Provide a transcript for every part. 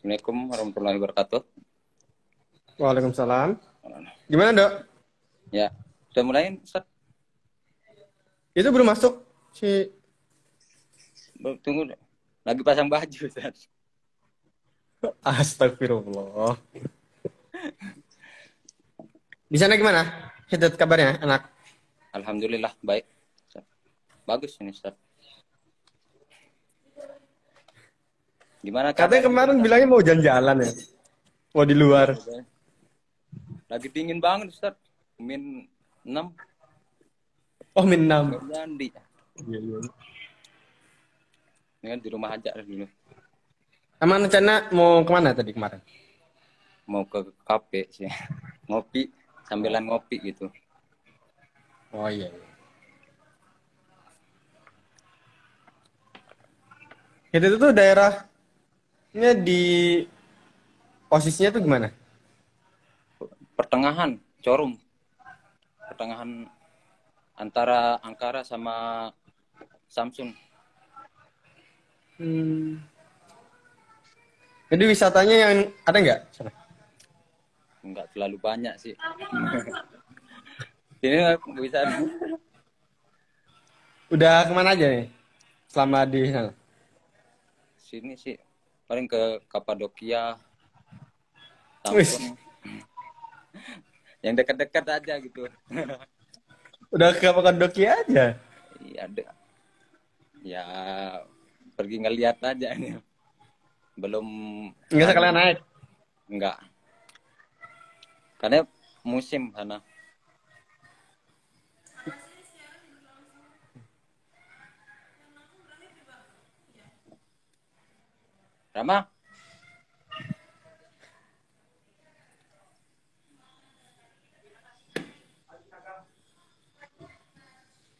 Assalamualaikum warahmatullahi wabarakatuh. Waalaikumsalam. Gimana, Dok? Ya, sudah mulai, Ustaz? Itu belum masuk si. Tunggu, lagi pasang baju, Ustaz. Astagfirullah. Di sana gimana? Hidup kabarnya enak. Alhamdulillah, baik. Ustaz. Bagus ini, Ustaz. Gimana Katanya kabarnya, kemarin Ustaz? bilangnya mau jalan-jalan ya. Mau di Iya, luar. udah. Lagi dingin banget, Ustaz. -6, Oh, Minam. nggak jadi. Iya, iya. Ini kan di rumah aja dulu. Aman rencana mau kemana tadi kemarin? Mau ke kafe sih. Ngopi, sambilan ngopi gitu. Oh iya, iya. Itu tuh daerahnya di posisinya tuh gimana? Pertengahan, Corum. Pertengahan antara Ankara sama Samsun. Hmm. Jadi wisatanya yang ada nggak? Sana? Nggak terlalu banyak sih. Ini bisa Udah kemana aja nih selama di sana? sini sih paling ke Kapadokia, Wis, Samsun, yang dekat-dekat aja gitu. udah ke Kapadokia aja. Iya, ya pergi ngeliat aja ini. Belum Nggak sekalian anu, naik. enggak. Karena musim sana. Rama,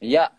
iya.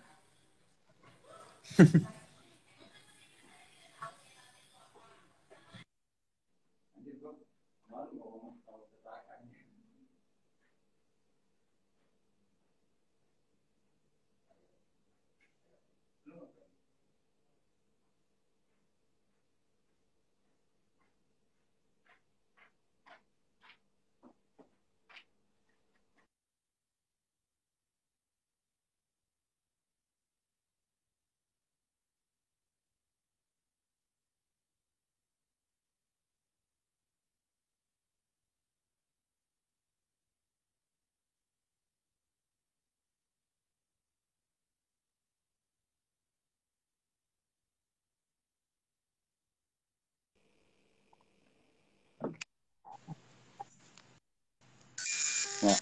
Nah,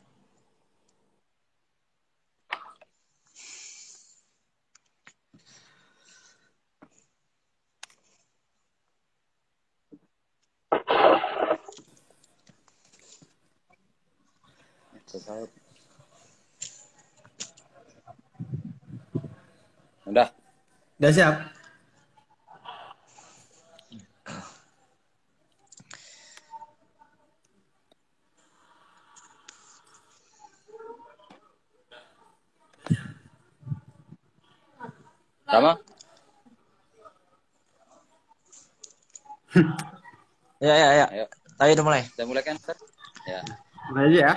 udah. Udah siap. Rama, Ya, ya, ya. ayo. Ayo udah mulai. Kita mulai kan, Ustaz? Ya. Mulai aja ya.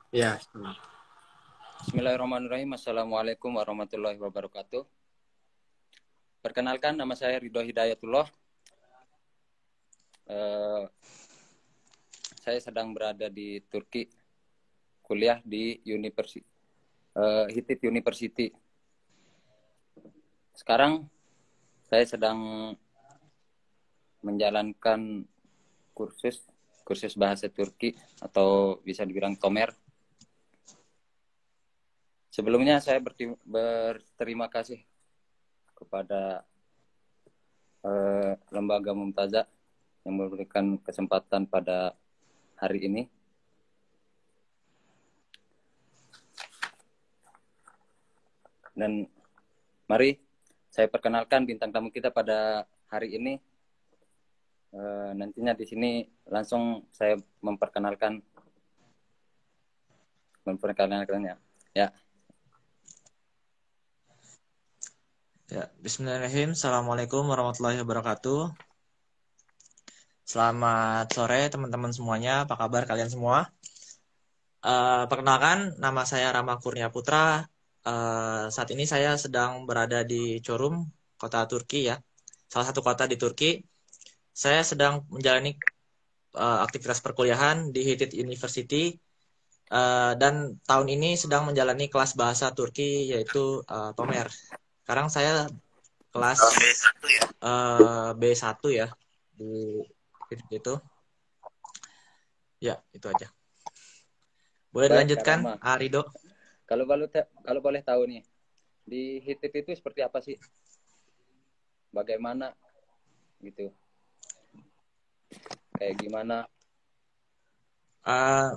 Iya. Bismillahirrahmanirrahim. Assalamualaikum warahmatullahi wabarakatuh. Perkenalkan, nama saya Ridho Hidayatullah. Eh, saya sedang berada di Turki, kuliah di Hitit University. Sekarang saya sedang menjalankan kursus bahasa Turki atau bisa dibilang Tomer. Sebelumnya saya berterima kasih kepada Lembaga Mumtaza yang memberikan kesempatan pada hari ini. Dan mari saya perkenalkan bintang tamu kita pada hari ini. Nantinya di sini langsung saya memperkenalkannya. Ya, Ya, Bismillahirrahmanirrahim. Assalamualaikum warahmatullahi wabarakatuh. Selamat sore teman-teman semuanya, apa kabar kalian semua? Perkenalkan, nama saya Rama Kurnia Putra. Saat ini saya sedang berada di Çorum, kota Turki ya, salah satu kota di Turki. Saya sedang menjalani aktivitas perkuliahan di Hitit University dan tahun ini sedang menjalani kelas bahasa Turki yaitu Tomer. Sekarang saya kelas B1 ya di Hitit itu. Ya, itu aja. Boleh Baik, dilanjutkan, Karama. Arido? Kalau boleh tahu nih, di Hitit itu seperti apa sih? Bagaimana gitu? Kayak gimana? Uh,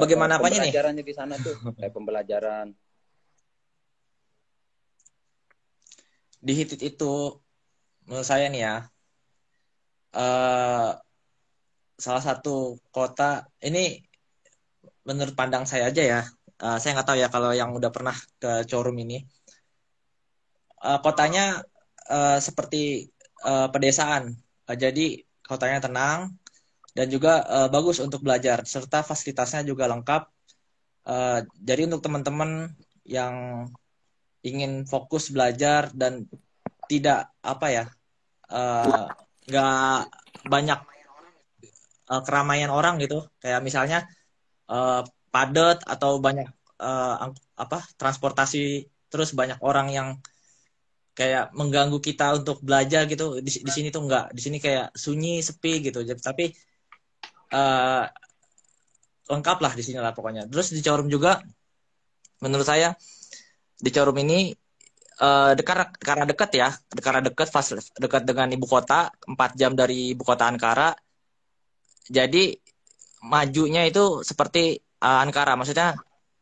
bagaimana apanya nih? Pembelajarannya di sana tuh, kayak pembelajaran. Di Hitit itu, menurut saya nih ya, salah satu kota, ini menurut pandang saya aja ya, saya nggak tahu ya kalau yang udah pernah ke Çorum ini, kotanya seperti pedesaan, jadi kotanya tenang dan juga bagus untuk belajar serta fasilitasnya juga lengkap. Jadi untuk teman-teman yang ingin fokus belajar dan tidak apa ya, nggak banyak keramaian orang gitu, kayak misalnya padat atau banyak transportasi, terus banyak orang yang kayak mengganggu kita untuk belajar gitu. Di sini tuh enggak, di sini kayak sunyi sepi gitu. Tapi lengkap lah di sini lah pokoknya. Terus di Çorum juga menurut saya di Çorum ini karena dekat ya, karena dekat dengan ibu kota, 4 jam dari ibu kota Ankara. Jadi majunya itu seperti Ankara, maksudnya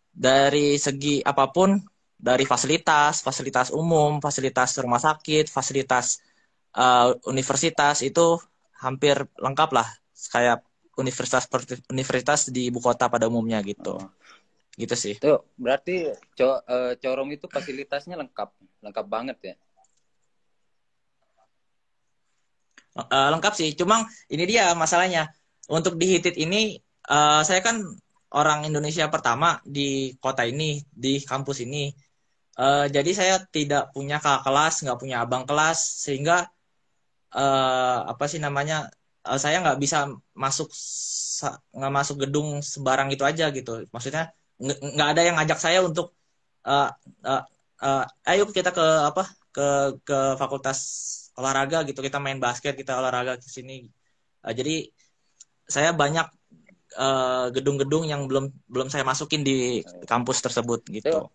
dari segi apapun, dari fasilitas umum, fasilitas rumah sakit, fasilitas universitas itu hampir lengkap lah, kayak universitas di ibu kota pada umumnya gitu. Gitu sih. Tuh, berarti Çorum itu fasilitasnya lengkap banget ya. Lengkap sih, cuma ini dia masalahnya. Untuk di Hitit ini, saya kan orang Indonesia pertama di kota ini, di kampus ini. Jadi saya tidak punya kakak kelas, nggak punya abang kelas, sehingga saya nggak bisa masuk gedung sembarang gitu aja gitu. Maksudnya nggak ada yang ngajak saya untuk ayo kita ke fakultas olahraga gitu, kita main basket, kita olahraga ke sini. Jadi saya banyak gedung-gedung yang belum saya masukin di kampus tersebut gitu.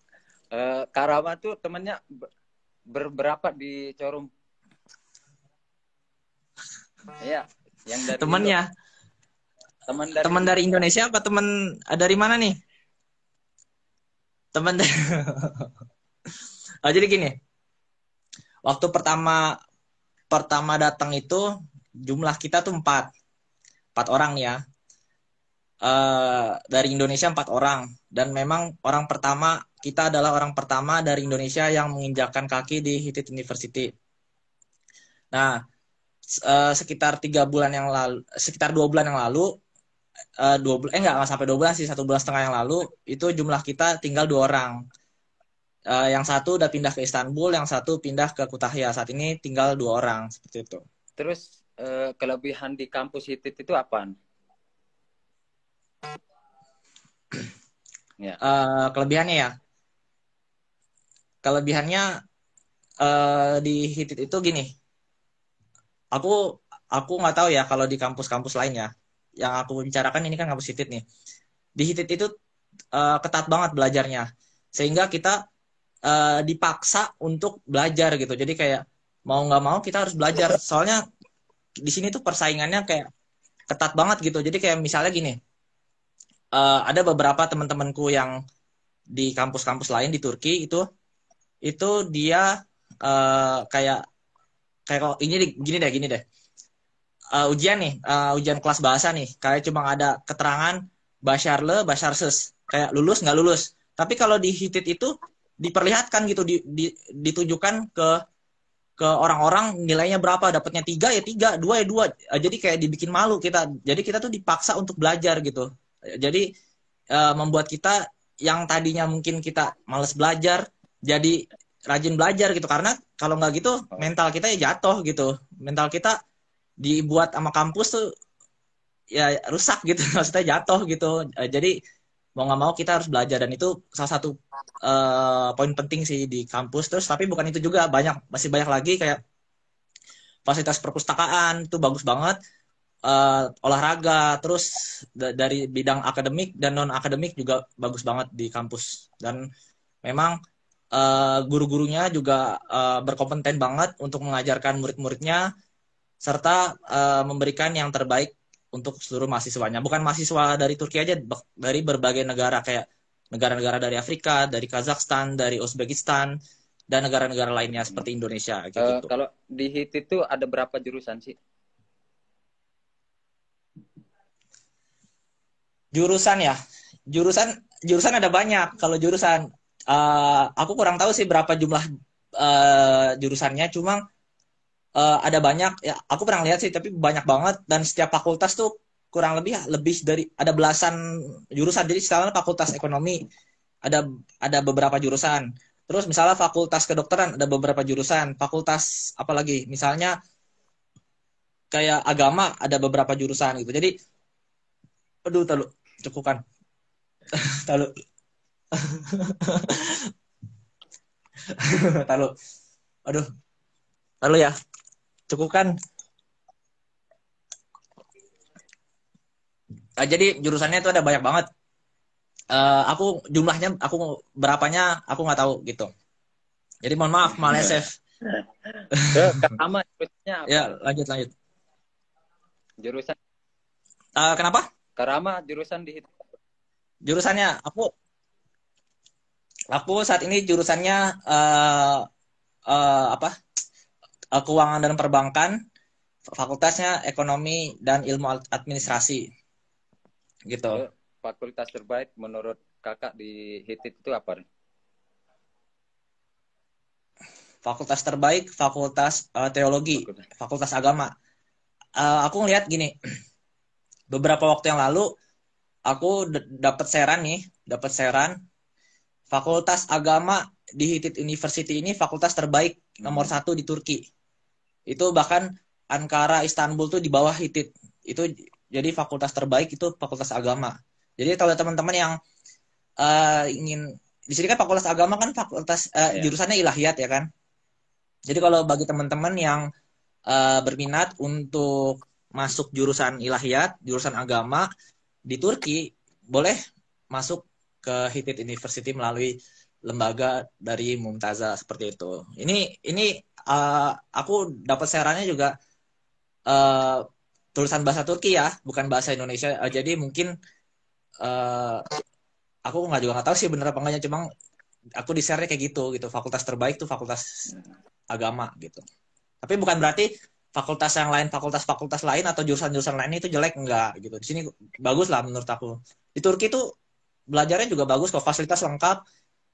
Karama tuh temennya berberapa di Çorum? Iya, yang dari temennya. Teman dari Indonesia apa teman dari mana nih? Teman dari jadi gini. Waktu pertama datang itu jumlah kita tuh 4 orang ya. Dari Indonesia 4 orang, dan memang kita adalah orang pertama dari Indonesia yang menginjakkan kaki di Hitit University. Nah, sekitar 2 bulan yang lalu, nggak sampai 2 bulan sih, 1,5 bulan yang lalu, itu jumlah kita tinggal 2 orang. Yang satu udah pindah ke Istanbul, yang satu pindah ke Kütahya. Saat ini tinggal 2 orang seperti itu. Terus kelebihan di kampus Hitit itu apa? Ya. Kelebihannya di Hitit itu gini. Aku nggak tahu ya kalau di kampus-kampus lain ya. Yang aku bicarakan ini kan kampus Hitit nih. Di Hitit itu ketat banget belajarnya, sehingga kita dipaksa untuk belajar gitu. Jadi kayak mau nggak mau kita harus belajar. Soalnya di sini tuh persaingannya kayak ketat banget gitu. Jadi kayak misalnya gini, ada beberapa teman-temanku yang di kampus-kampus lain di Turki itu dia kayak gini deh. Ujian nih, ujian kelas bahasa nih, kayak cuma ada keterangan Başarılı, başarısız, kayak lulus nggak lulus. Tapi kalau di Hitit itu diperlihatkan gitu, ditujukan ke ke orang-orang nilainya berapa, dapatnya 3 ya 3, 2 ya 2. Jadi kayak dibikin malu kita. Jadi kita tuh dipaksa untuk belajar gitu. Jadi membuat kita yang tadinya mungkin kita males belajar jadi rajin belajar gitu. Karena kalau nggak gitu mental kita ya jatuh gitu. Mental kita dibuat sama kampus tuh ya rusak gitu, maksudnya jatuh gitu. Jadi mau nggak mau kita harus belajar, dan itu salah satu poin penting sih di kampus. Terus tapi bukan itu juga, masih banyak lagi kayak fasilitas perpustakaan itu bagus banget, olahraga, terus dari bidang akademik dan non akademik juga bagus banget di kampus. Dan memang guru-gurunya juga berkompeten banget untuk mengajarkan murid-muridnya, serta memberikan yang terbaik untuk seluruh mahasiswanya. Bukan mahasiswa dari Turki aja, dari berbagai negara, kayak negara-negara dari Afrika, dari Kazakhstan, dari Uzbekistan, dan negara-negara lainnya seperti Indonesia. Gitu. Kalau di HIT itu ada berapa jurusan sih? Jurusan ya, jurusan ada banyak. Kalau jurusan, aku kurang tahu sih berapa jumlah jurusannya, cuma ada banyak ya, aku pernah lihat sih, tapi banyak banget. Dan setiap fakultas tuh kurang lebih dari ada belasan jurusan. Jadi misalnya fakultas ekonomi ada beberapa jurusan, terus misalnya fakultas kedokteran ada beberapa jurusan, fakultas apalagi misalnya kayak agama ada beberapa jurusan gitu. Jadi aduh tahu cukupan tahu tahu aduh tahu ya cukupkan. Jadi jurusannya itu ada banyak banget. Aku jumlahnya, aku berapanya aku nggak tahu gitu. Jadi mohon maaf, malesef. Karama jurusannya apa? Ya lanjut. Jurusan Kenapa? Karama jurusan di HIT. Jurusannya aku saat ini jurusannya apa? Keuangan dan perbankan, fakultasnya ekonomi dan ilmu administrasi gitu. Fakultas terbaik menurut kakak di HIT itu apa? Fakultas terbaik fakultas teologi, fakultas agama. Aku ngelihat gini, beberapa waktu yang lalu aku dapat seran fakultas agama di HIT University ini fakultas terbaik nomor 1 di Turki. Itu bahkan Ankara, Istanbul tuh di bawah HIT. Itu jadi fakultas terbaik itu fakultas agama. Jadi kalau teman-teman yang ingin, di sini kan fakultas agama kan fakultas jurusannya ilahiyat ya kan. Jadi kalau bagi teman-teman yang berminat untuk masuk jurusan ilahiyat, jurusan agama di Turki, boleh masuk ke HIT University melalui lembaga dari Mumtaza seperti itu. Ini aku dapat sarannya juga tulisan bahasa Turki ya, bukan bahasa Indonesia. Jadi mungkin aku nggak tahu sih bener apa enggaknya, cuma aku di share kayak gitu. Fakultas terbaik tuh fakultas agama gitu. Tapi bukan berarti fakultas yang lain, fakultas lain atau jurusan-jurusan lain itu jelek, enggak gitu. Di sini bagus lah menurut aku. Di Turki tuh belajarnya juga bagus kok, fasilitas lengkap,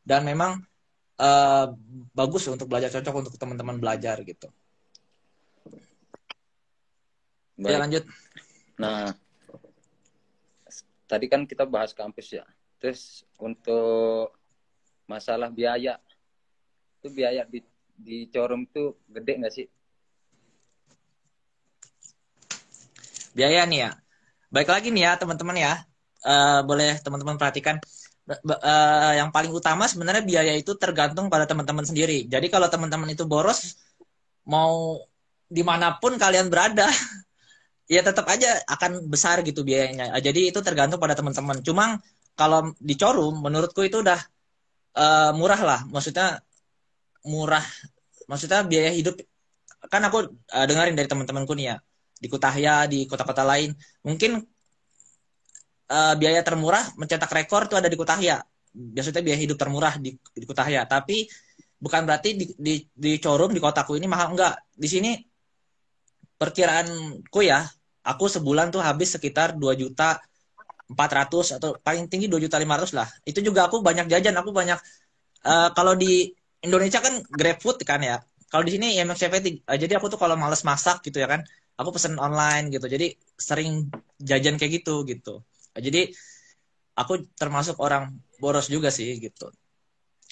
dan memang bagus untuk belajar, cocok untuk teman-teman belajar gitu. Baik. Ya lanjut. Nah, tadi kan kita bahas kampus ya. Terus untuk masalah biaya, itu biaya di Corum tuh gede nggak sih? Biaya nih ya. Baik lagi nih ya teman-teman ya. Boleh teman-teman perhatikan. Yang paling utama sebenarnya biaya itu tergantung pada teman-teman sendiri. Jadi kalau teman-teman itu boros, mau dimanapun kalian berada, ya tetap aja akan besar gitu biayanya. Jadi itu tergantung pada teman-teman. Cuma kalau di Corum, menurutku itu udah murah lah. Maksudnya murah. Maksudnya biaya hidup. Kan aku dengerin dari teman-temanku nih ya. Di Kutahya, di kota-kota lain. Mungkin biaya termurah mencetak rekor itu ada di Kutahya. Biasanya biaya hidup termurah di Kutahya. Tapi bukan berarti di Corum, di kotaku ini mahal. Enggak. Di sini perkiraanku ya, aku sebulan tuh habis sekitar 2.400.000 atau paling tinggi 2.500.000 lah. Itu juga aku banyak jajan, aku banyak kalau di Indonesia kan GrabFood kan ya. kalau di sini MXCV jadi aku tuh kalau males masak gitu ya kan, aku pesen online gitu. Jadi sering jajan kayak gitu gitu. Jadi aku termasuk orang boros juga sih gitu.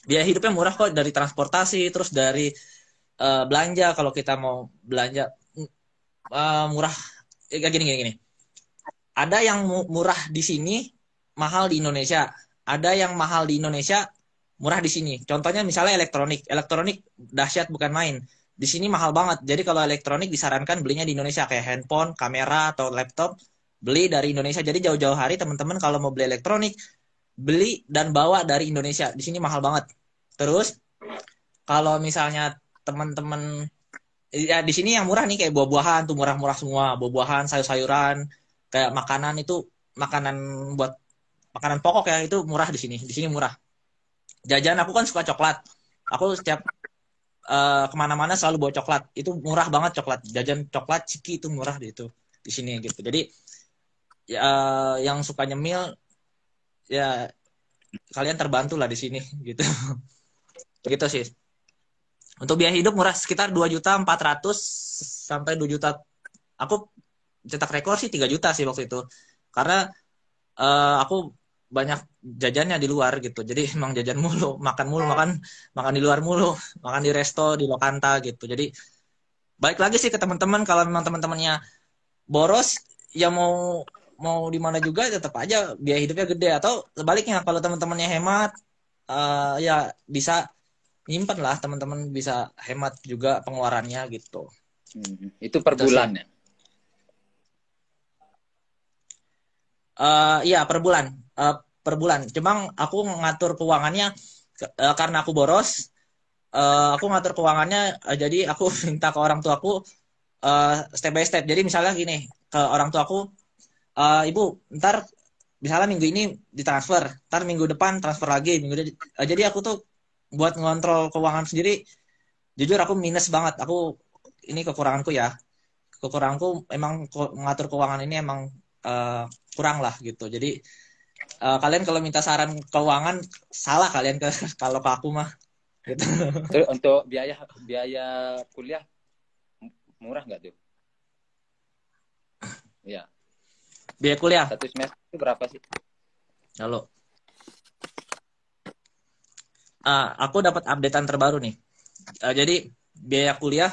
Biaya hidupnya murah kok, dari transportasi, terus dari belanja. Kalau kita mau belanja murah, kayak gini gini gini. Ada yang murah di sini, mahal di Indonesia. Ada yang mahal di Indonesia, murah di sini. Contohnya misalnya elektronik. Elektronik dahsyat bukan main. Di sini mahal banget. Jadi kalau elektronik disarankan belinya di Indonesia, kayak handphone, kamera, atau laptop, beli dari Indonesia. Jadi jauh-jauh hari teman-teman kalau mau beli elektronik, beli dan bawa dari Indonesia. Di sini mahal banget. Terus kalau misalnya teman-teman, ya di sini yang murah nih kayak buah-buahan tuh murah-murah semua. Buah-buahan, sayur-sayuran, kayak makanan itu, makanan buat makanan pokok ya, itu murah di sini. Di sini murah. Jajan, aku kan suka coklat. Aku setiap kemana-mana selalu bawa coklat. Itu murah banget coklat. Jajan coklat ciki itu murah di sini gitu. Jadi ya, yang suka nyemil ya kalian terbantu lah di sini gitu. Gitu sih. Untuk biaya hidup murah, sekitar 2.400.000 sampai 2 juta. Aku cetak rekor sih 3 juta sih waktu itu. Karena aku banyak jajannya di luar gitu. Jadi emang jajan mulu, makan di luar mulu, makan di resto, di Lokanta gitu. Jadi balik lagi sih ke teman-teman, kalau memang teman-temannya boros ya mau mau di mana juga tetap aja biaya hidupnya gede. Atau sebaliknya kalau teman-temannya hemat, ya bisa nyimpen lah, teman-teman bisa hemat juga pengeluarannya gitu. Itu per Gitu sih. bulan ya? Iya per bulan. Per bulan. Cuma aku ngatur keuangannya karena aku boros. Aku ngatur keuangannya, jadi aku minta ke orang tuaku step by step. Jadi misalnya gini, ke orang tuaku, ibu, ntar misalnya minggu ini ditransfer, ntar minggu depan transfer lagi, jadi aku tuh buat ngontrol keuangan sendiri. Jujur aku minus banget. Ini kekuranganku ya. Kekuranganku emang mengatur keuangan ini emang kurang lah gitu. Jadi kalian kalau minta saran keuangan salah kalian kalau ke aku mah gitu. Terus untuk biaya kuliah murah nggak tuh? Iya. Biaya kuliah. Satu semester itu berapa sih? Halo. Aku dapat updatean terbaru nih. Jadi biaya kuliah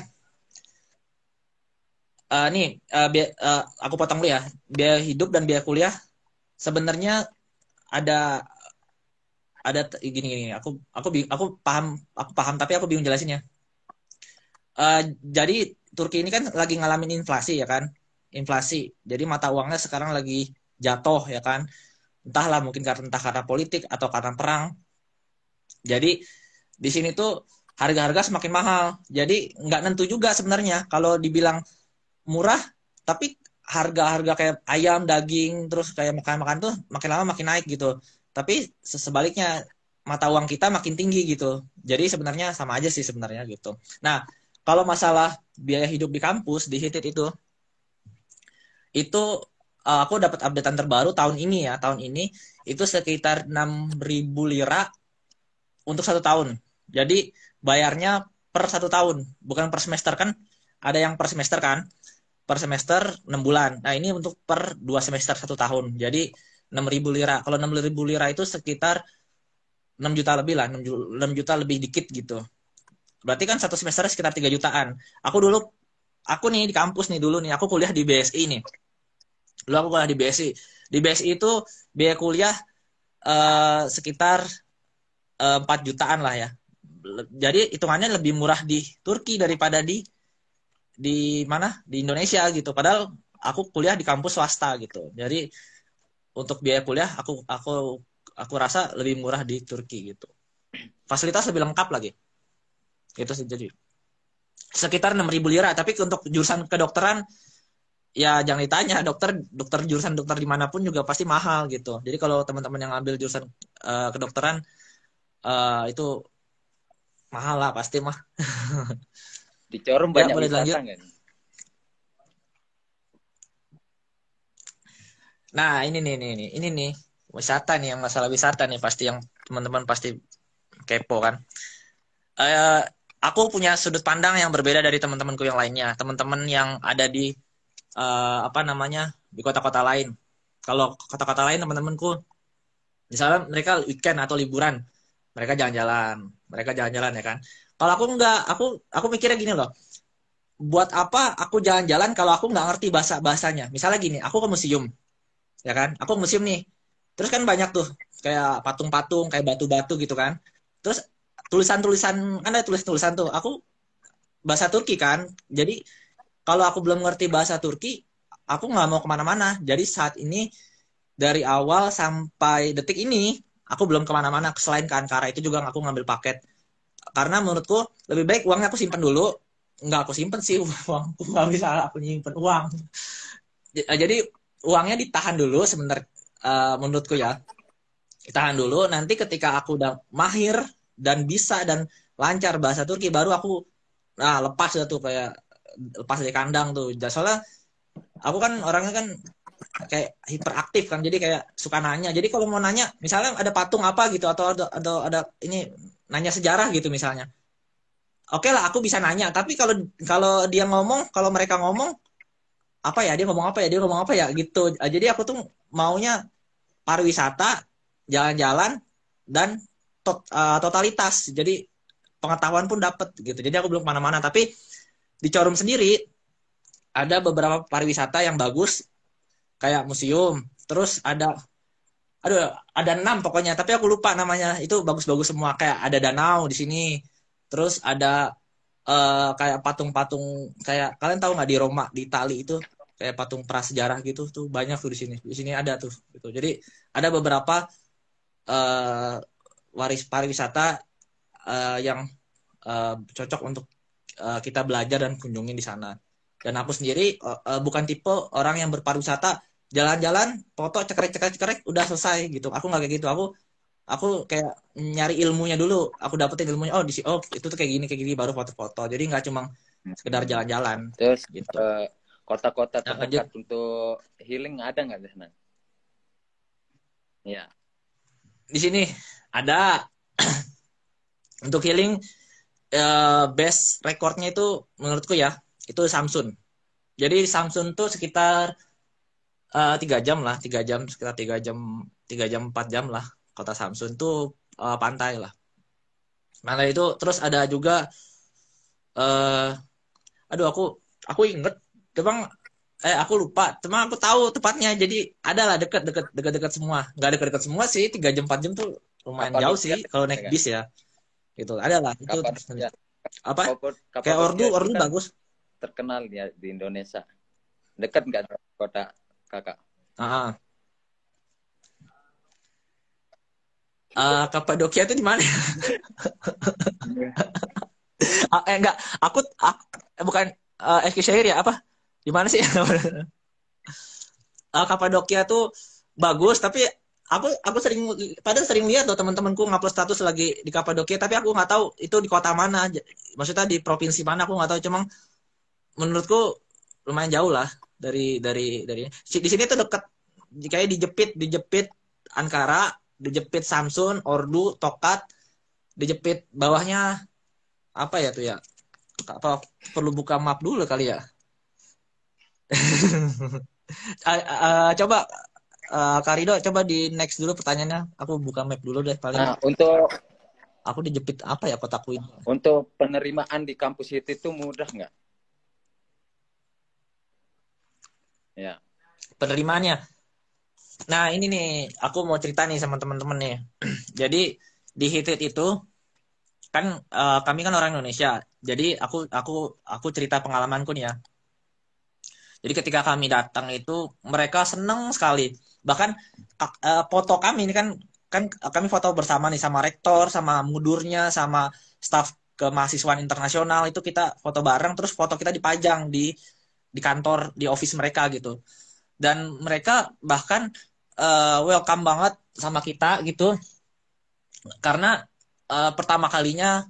aku potong dulu ya. Biaya hidup dan biaya kuliah sebenarnya ada gini. Aku paham tapi aku bingung jelasinnya. Jadi Turki ini kan lagi ngalamin inflasi ya kan? Inflasi. Jadi mata uangnya sekarang lagi jatuh ya kan? Entahlah, mungkin entah karena politik atau karena perang. Jadi di sini tuh harga-harga semakin mahal. Jadi nggak nentu juga sebenarnya kalau dibilang murah, tapi harga-harga kayak ayam, daging, terus kayak makan-makan tuh makin lama makin naik gitu. Tapi sebaliknya mata uang kita makin tinggi gitu. Jadi sebenarnya sama aja sih sebenarnya gitu. Nah, kalau masalah biaya hidup di kampus, di HITIT itu aku dapat updatean terbaru tahun ini ya. Tahun ini itu sekitar 6.000 lira untuk 1 tahun. Jadi bayarnya per 1 tahun, bukan per semester kan? Ada yang per semester kan? Per semester 6 bulan. Nah ini untuk per 2 semester 1 tahun. Jadi 6.000 lira. Kalau 6.000 lira itu sekitar 6 juta lebih lah. 6 juta lebih dikit gitu. Berarti kan 1 semester sekitar 3 jutaan. Aku nih di kampus nih dulu nih. Aku kuliah di BSI nih. Dulu aku kuliah di BSI. Di BSI itu biaya kuliah sekitar 4 jutaan lah ya. Jadi hitungannya lebih murah di Turki daripada di mana? Di Indonesia gitu. Padahal aku kuliah di kampus swasta gitu. Jadi untuk biaya kuliah aku rasa lebih murah di Turki gitu. Fasilitas lebih lengkap lagi. Itu sih jadi sekitar 6.000 lira. Tapi untuk jurusan kedokteran ya jangan ditanya, dokter jurusan dokter dimanapun juga pasti mahal gitu. Jadi kalau teman-teman yang ambil jurusan kedokteran itu mahal lah pasti mah. Di Corum Ya, banyak boleh wisata lanjut. nggak? Nah, ini nih wisata nih, yang masalah wisata nih pasti yang teman-teman pasti kepo kan. aku punya sudut pandang yang berbeda dari teman-temanku yang lainnya, teman-teman yang ada di apa namanya di kota-kota lain. Kalau kota-kota lain teman-temanku, misalnya mereka weekend atau liburan, mereka jalan-jalan ya kan. Kalau aku enggak, aku mikirnya gini loh, buat apa aku jalan-jalan kalau aku nggak ngerti bahasanya. Misalnya gini, aku ke museum, ya kan? Aku ke museum nih, terus kan banyak tuh kayak patung-patung, kayak batu-batu gitu kan. Terus tulisan-tulisan, kan ada tulisan-tulisan tuh. Aku bahasa Turki kan, jadi kalau aku belum ngerti bahasa Turki, aku nggak mau kemana-mana. Jadi saat ini dari awal sampai detik ini, aku belum kemana-mana selain ke Ankara. Itu juga aku ngambil paket. Karena menurutku lebih baik uangnya aku simpan dulu. Nggak aku simpen sih uangku, nggak bisa aku nyimpen uang. Jadi uangnya ditahan dulu sebentar, menurutku ya. Ditahan dulu, nanti ketika aku udah mahir dan bisa dan lancar bahasa Turki, baru aku lepas tuh, kayak lepas dari kandang tuh. Soalnya aku kan orangnya kan kayak hiperaktif kan, jadi kayak suka nanya. Jadi kalau mau nanya, misalnya ada patung apa gitu, atau ada ini nanya sejarah gitu misalnya, oke lah aku bisa nanya. Tapi kalau kalau dia ngomong, kalau mereka ngomong apa ya, dia ngomong apa ya gitu. Jadi aku tuh maunya pariwisata, jalan-jalan, dan totalitas. Jadi pengetahuan pun dapat gitu. Jadi aku belum kemana-mana. Tapi di Corum sendiri ada beberapa pariwisata yang bagus, kayak museum. Terus ada 6 pokoknya, tapi aku lupa namanya. Itu bagus-bagus semua. Kayak ada danau di sini. Terus ada kayak patung-patung, kayak kalian tahu nggak di Roma di Itali itu kayak patung prasejarah gitu tuh, banyak tuh di sini. Di sini ada tuh gitu. Jadi ada beberapa waris pariwisata yang cocok untuk kita belajar dan kunjungi di sana. Dan aku sendiri bukan tipe orang yang berpariwisata jalan-jalan, foto, cekrek, udah selesai gitu. Aku nggak kayak gitu. Aku kayak nyari ilmunya dulu. Aku dapetin ilmunya. Oh, itu tuh kayak gini, baru foto-foto. Jadi nggak cuma sekedar jalan-jalan. Terus Gitu. kota-kota Nah, terdekat untuk healing ada nggak di sana? Ya. di sini ada untuk healing, best recordnya itu menurutku ya, itu Samsun. Jadi Samsun tuh sekitar 3 jam lah, 3 jam, sekitar 3 jam 4 jam lah. Kota Samsun tuh pantai lah. Pantai itu terus ada juga aduh aku inget, cuma aku lupa, cuma aku tahu tepatnya. Jadi ada lah dekat semua, nggak dekat semua sih, 3 jam 4 jam tuh lumayan jauh Kapadokia sih kalau naik kan? bis ya, gitu. Ada lah itu Kapadokia. apa kayak Kapadokia Ordu itu kan bagus. terkenal ya di Indonesia. Dekat nggak kota kakak? Kapadokia itu di mana? Enggak, aku bukan Eskişehir ya, apa? Di mana sih? Kapadokia tuh bagus, tapi aku sering lihat loh teman-temanku ngupload status lagi di Kapadokia, tapi aku nggak tahu itu di kota mana, maksudnya di provinsi mana aku nggak tahu. Cuma menurutku lumayan jauh lah dari di sini tuh dekat, kayak dijepit Ankara, dijepit Samsun, Ordu, Tokat, dijepit bawahnya apa ya tuh ya, apa perlu buka map dulu kali ya. Coba Karido, coba di next dulu pertanyaannya. Aku buka map dulu deh paling. Nah, untuk aku dijepit apa ya kotaku ini. Untuk penerimaan di kampus itu mudah nggak? Ya. Penerimaannya. Nah ini nih, aku mau cerita nih sama teman-teman nih. Jadi di HITIT itu kan kami kan orang Indonesia. Jadi aku cerita pengalamanku nih ya. Jadi ketika kami datang itu mereka seneng sekali. Bahkan foto kami ini kan kami foto bersama nih sama rektor, sama mudurnya, sama staf kemahasiswaan internasional, itu kita foto bareng, terus foto kita dipajang di kantor, di office mereka gitu. Dan mereka bahkan welcome banget sama kita gitu. Karena pertama kalinya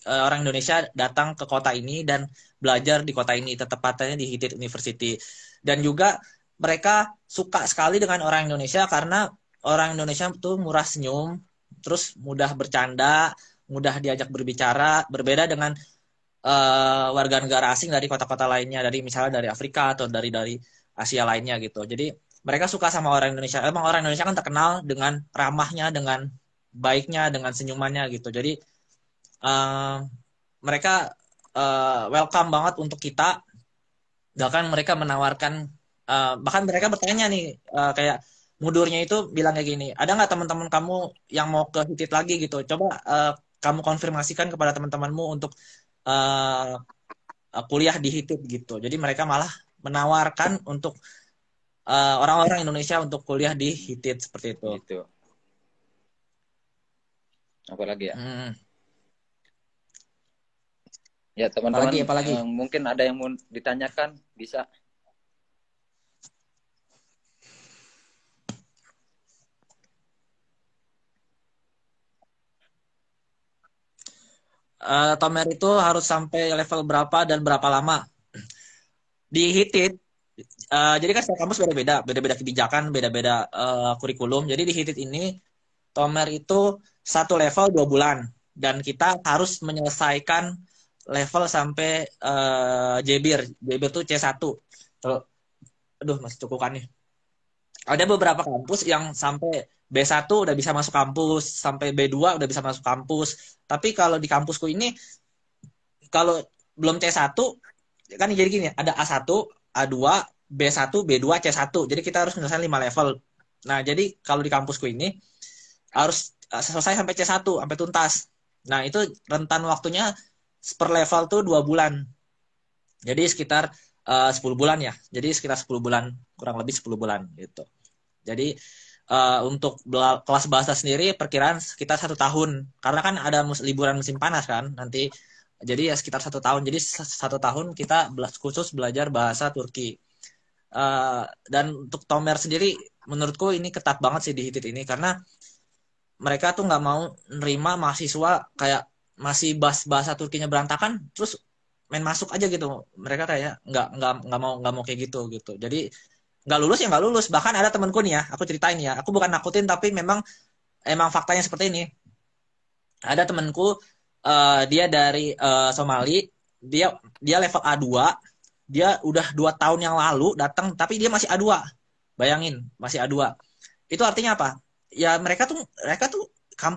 orang Indonesia datang ke kota ini dan belajar di kota ini, tepatnya di HITIT University. Dan juga mereka suka sekali dengan orang Indonesia karena orang Indonesia tuh murah senyum, terus mudah bercanda, mudah diajak berbicara, berbeda dengan warga negara asing dari kota-kota lainnya, dari misalnya dari Afrika atau dari Asia lainnya gitu. Jadi mereka suka sama orang Indonesia. Emang orang Indonesia kan terkenal dengan ramahnya, dengan baiknya, dengan senyumannya gitu. Jadi mereka welcome banget untuk kita. Bahkan mereka menawarkan, bahkan mereka bertanya nih, kayak mudurnya itu bilang kayak gini, ada nggak teman-teman kamu yang mau ke Hitit lagi gitu? Coba kamu konfirmasikan kepada teman-temanmu untuk kuliah di Hitit gitu. Jadi mereka malah menawarkan untuk orang-orang Indonesia untuk kuliah di Hitit seperti itu. Gitu. Apa lagi ya? Ya teman-teman, Apalagi? mungkin ada yang mau ditanyakan, bisa. Tomer itu harus sampai level berapa dan berapa lama? Di Hitit, jadi kan setiap kampus beda-beda kebijakan, beda-beda kurikulum. Jadi di Hitit ini, Tomer itu 1 level 2 bulan. Dan kita harus menyelesaikan level sampai JBIR. JBIR itu C1. Aduh, masih cukup nih. Ada beberapa kampus yang sampai B1 udah bisa masuk kampus, sampai B2 udah bisa masuk kampus. Tapi kalau di kampusku ini, kalau belum C1, kan jadi gini, ada A1, A2, B1, B2, C1. Jadi kita harus menyelesaikan 5 level. Nah, jadi kalau di kampusku ini, harus selesai sampai C1, sampai tuntas. Nah, itu rentan waktunya per level tuh 2 bulan. Jadi sekitar 10 bulan ya. Jadi sekitar 10 bulan, kurang lebih 10 bulan gitu. Jadi untuk kelas bahasa sendiri perkiraan sekitar 1 tahun. Karena kan ada liburan musim panas kan nanti. Jadi ya sekitar 1 tahun. Jadi 1 tahun kita khusus belajar bahasa Turki. Dan untuk Tomer sendiri menurutku ini ketat banget sih di Hitit ini. Karena mereka tuh nggak mau nerima mahasiswa kayak masih bahasa Turkinya berantakan terus main masuk aja gitu. Mereka kayak nggak mau kayak gitu. Jadi nggak lulus ya nggak lulus. Bahkan ada temanku nih ya, aku ceritain ya, aku bukan nakutin tapi emang faktanya seperti ini. Ada temanku, dia dari Somali, dia level A2, dia udah 2 tahun yang lalu datang tapi dia masih A2. Bayangin, masih A2. Itu artinya apa? Ya mereka tuh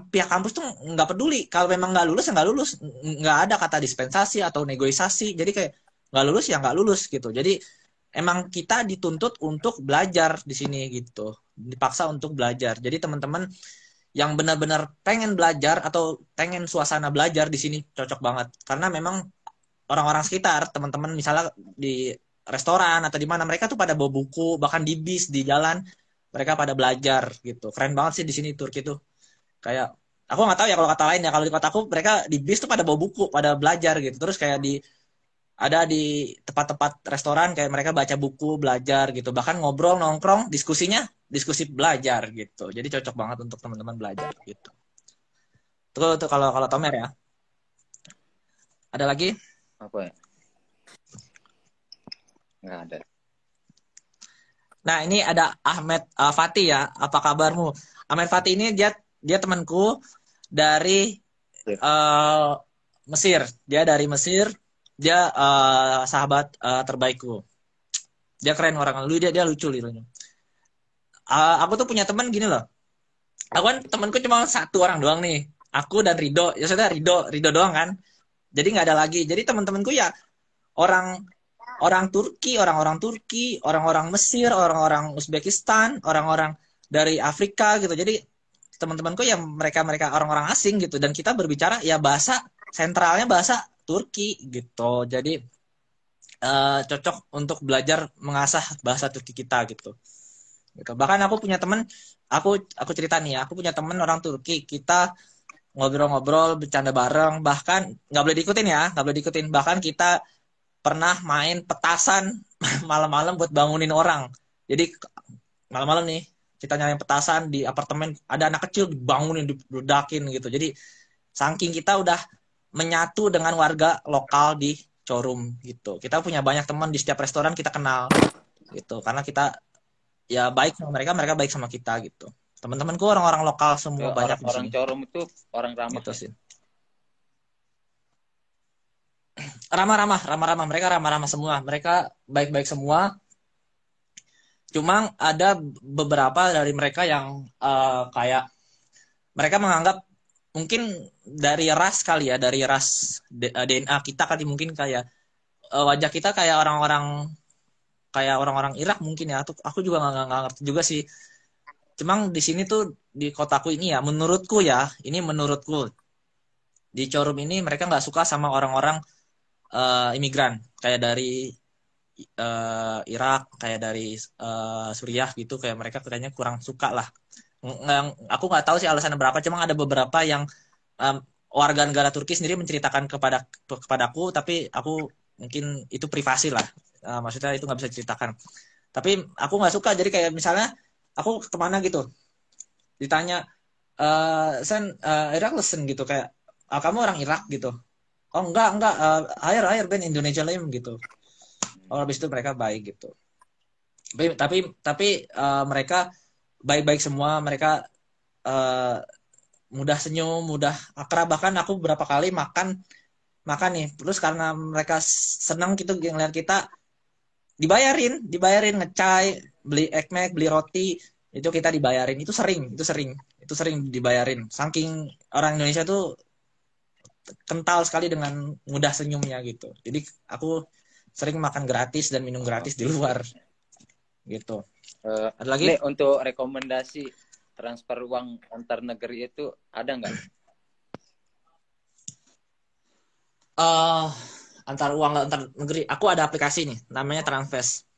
pihak kampus tuh nggak peduli kalau memang nggak lulus ya nggak lulus, nggak ada kata dispensasi atau negosiasi. Jadi kayak nggak lulus ya nggak lulus gitu. Jadi emang kita dituntut untuk belajar di sini gitu, dipaksa untuk belajar. Jadi teman-teman yang benar-benar pengen belajar atau pengen suasana belajar di sini cocok banget karena memang orang-orang sekitar, teman-teman misalnya di restoran atau di mana, mereka tuh pada bawa buku, bahkan di bis di jalan mereka pada belajar gitu. Keren banget sih di sini Turki tuh. Kayak aku nggak tahu ya kalau kata lain ya, kalau di kotaku mereka di bis tuh pada bawa buku, pada belajar gitu. Terus kayak ada di tempat-tempat restoran kayak mereka baca buku, belajar gitu. Bahkan ngobrol, nongkrong, diskusi belajar gitu. Jadi cocok banget untuk teman-teman belajar gitu. Tuh kalau Tomer ya. Ada lagi? Apa ya? Nggak ada. Nah, ini ada Ahmed Fatih ya. Apa kabarmu? Ahmed Fatih ini dia temanku dari Mesir. Dia dari Mesir. Dia sahabat terbaikku. Dia keren orang. Dia lucu lirunya. Aku tuh punya teman gini loh. Aku kan temanku cuma 1 orang doang nih. Aku dan Rido. Ya sudah Rido doang kan. Jadi nggak ada lagi. Jadi teman-temanku ya orang Turki, orang-orang Mesir, orang-orang Uzbekistan, orang-orang dari Afrika gitu. Jadi teman-temanku ya mereka orang-orang asing gitu. Dan kita berbicara ya bahasa sentralnya bahasa Turki gitu. Jadi cocok untuk belajar mengasah bahasa Turki kita gitu. Bahkan aku punya teman, aku cerita nih ya, aku punya teman orang Turki. Kita ngobrol-ngobrol, bercanda bareng, bahkan nggak boleh diikutin. Bahkan kita pernah main petasan malam-malam buat bangunin orang. Jadi malam-malam nih kita nyalain petasan di apartemen, ada anak kecil dibangunin, diledakin gitu. Jadi saking kita udah menyatu dengan warga lokal di Chorum gitu. Kita punya banyak teman di setiap restoran kita kenal gitu. Karena kita ya baik sama mereka baik sama kita gitu. Teman-temanku orang-orang lokal semua, banyak di orang sini. Chorum itu orang ramah Gitu sih. ramah-ramah, mereka ramah-ramah semua, mereka baik-baik semua. Cuma ada beberapa dari mereka yang kayak mereka menganggap mungkin dari ras kali ya, dari ras DNA kita kali, mungkin kayak wajah kita kayak orang-orang Irak mungkin ya. Aku juga nggak ngerti juga sih. Cuma di sini tuh di kotaku ini ya, menurutku di Chorum ini mereka nggak suka sama orang-orang imigran kayak dari Irak, kayak dari Suriah gitu, kayak mereka kayaknya kurang suka lah. Aku nggak tahu sih alasannya berapa, cuma ada beberapa yang warga negara Turki sendiri menceritakan kepadaku, tapi aku mungkin itu privasi lah. Maksudnya itu nggak bisa ceritakan. Tapi aku nggak suka, jadi kayak misalnya aku kemana gitu, ditanya, Sen, Irak lesen gitu, kayak, kamu orang Irak gitu. Oh enggak, air ben Indonesia lain gitu. Oh habis itu mereka baik gitu. Tapi mereka baik-baik semua, mereka mudah senyum, mudah akrab. Bahkan aku beberapa kali makan nih, terus karena mereka senang gitu ngeliat kita, dibayarin ngecai, beli ekmek, beli roti, itu kita dibayarin. Itu sering dibayarin. Saking orang Indonesia tuh kental sekali dengan mudah senyumnya gitu. Jadi aku sering makan gratis dan minum gratis di luar gitu. Ada lagi? Nih, untuk rekomendasi transfer uang antar negeri itu ada nggak? Antar uang antar negeri, aku ada aplikasi nih, namanya Transfest.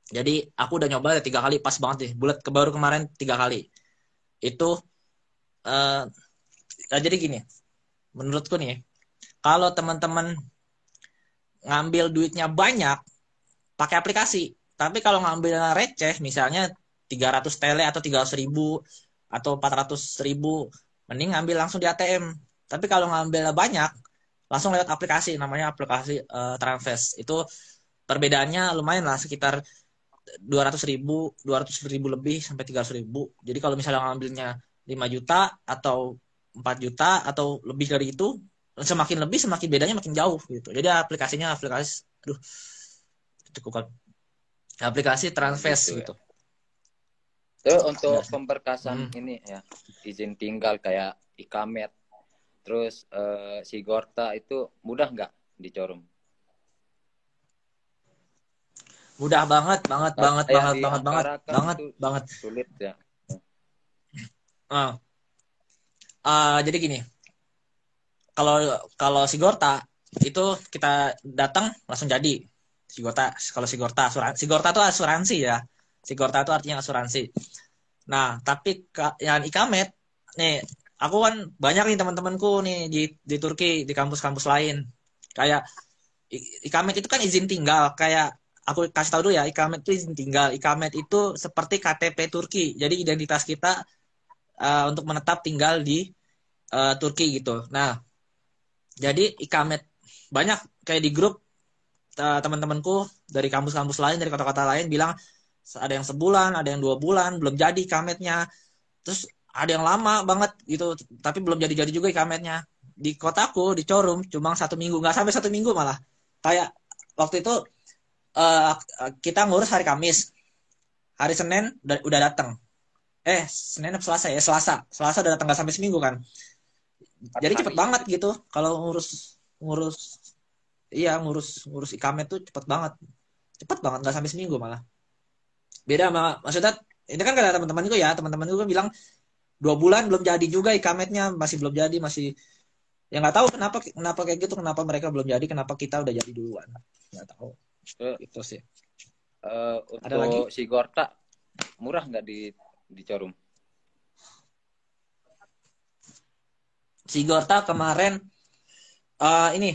Jadi aku udah nyoba 3 kali, pas banget nih. Baru kemarin 3 kali. Itu jadi gini, menurutku nih, kalau teman-teman ngambil duitnya banyak, pakai aplikasi. Tapi kalau ngambil receh, misalnya 300 tele atau 300.000 atau 400.000, mending ngambil langsung di ATM. Tapi kalau ngambil banyak, langsung lewat aplikasi, namanya aplikasi Transfest. Itu perbedaannya lumayan lah, sekitar 200.000 lebih sampai 300.000. Jadi kalau misalnya ngambilnya 5 juta atau 4 juta atau lebih dari itu, semakin lebih semakin bedanya makin jauh gitu. Jadi aplikasi aplikasi Transfest Gitu ya. gitu. Itu untuk pemberkasan ini ya, izin tinggal kayak Ikamet, terus Sigorta itu mudah nggak di Chorum? Mudah banget. Kayak di Ankara kan itu Banget. sulit ya. Jadi gini, kalau Sigorta itu kita datang langsung jadi. Sigorta itu asuransi ya. Sigorta itu artinya asuransi. Nah, tapi yang Ikamet nih, aku kan banyak nih teman-temanku nih di Turki, di kampus-kampus lain. Kayak Ikamet itu kan izin tinggal, kayak aku kasih tahu dulu ya, Ikamet itu izin tinggal. Ikamet itu seperti KTP Turki. Jadi identitas kita untuk menetap tinggal di Turki gitu. Nah, jadi Ikamet banyak kayak di grup teman-temanku dari kampus-kampus lain, dari kota-kota lain bilang ada yang sebulan, ada yang 2 bulan belum jadi ikametnya. Terus ada yang lama banget gitu, tapi belum jadi-jadi juga ikametnya. Di kotaku di Chorum cuma 1 minggu, nggak sampai 1 minggu malah. Kayak waktu itu kita ngurus hari Kamis, hari Senin udah datang. Senin apa Selasa ya? Selasa udah datang, nggak sampai seminggu kan. Jadi cepet banget gitu kalau ngurus ikamet tuh cepet banget nggak sampai seminggu malah. Beda sama, maksudnya ini kan kata teman-temanku kan bilang 2 bulan belum jadi juga ikametnya, masih belum jadi, masih ya nggak tahu kenapa kayak gitu, kenapa mereka belum jadi, kenapa kita udah jadi duluan, nggak tahu. Itu sih. Ada lagi? Sigorta murah nggak di Chorum? Sigorta kemarin ini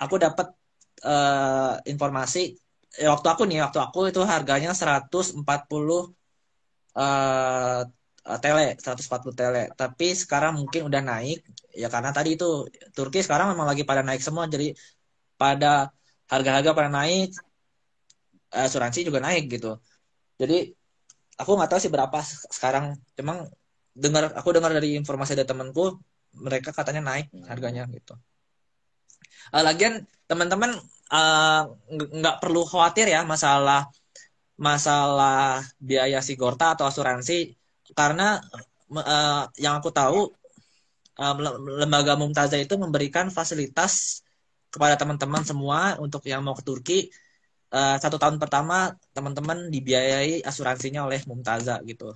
aku dapat informasi waktu aku itu harganya 140 tele, tapi sekarang mungkin udah naik ya, karena tadi itu Turki sekarang memang lagi pada naik semua, jadi pada harga-harga pada naik, asuransi juga naik gitu. Jadi aku nggak tahu sih berapa sekarang, cuma aku dengar dari informasi dari temanku, mereka katanya naik harganya gitu. Lagian teman-teman nggak perlu khawatir ya masalah biaya Sigorta atau asuransi, karena yang aku tahu lembaga Mumtazah itu memberikan fasilitas kepada teman-teman semua untuk yang mau ke Turki. 1 tahun pertama teman-teman dibiayai asuransinya oleh Mumtazah gitu.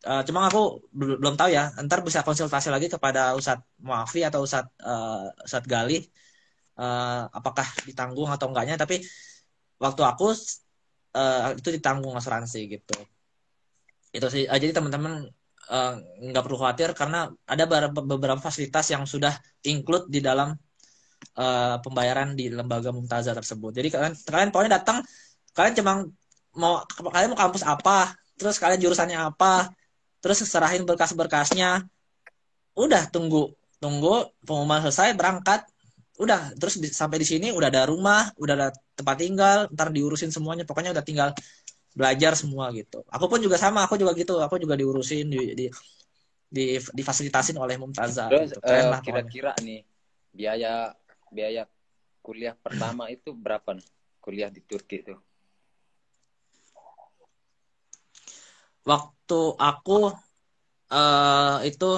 Cuma aku belum tahu ya, ntar bisa konsultasi lagi kepada Ustadz Muafi atau Ustadz Galih, apakah ditanggung atau enggaknya, tapi waktu aku itu ditanggung asuransi gitu. Itu sih. Jadi teman-teman nggak perlu khawatir karena ada beberapa fasilitas yang sudah include di dalam pembayaran di lembaga Mumtazah tersebut. Jadi kalian pokoknya datang, kalian mau kampus apa, terus kalian jurusannya apa, terus serahin berkas-berkasnya, udah tunggu pengumuman selesai berangkat, udah terus sampai di sini udah ada rumah, udah ada tempat tinggal, ntar diurusin semuanya, pokoknya udah tinggal belajar semua gitu. Aku pun juga sama, aku juga gitu, aku juga diurusin difasilitasin oleh Mumtazah Terus gitu. Keren lah pokoknya. kira-kira nih biaya kuliah pertama itu berapa nih? Kuliah di Turki itu? Waktu aku itu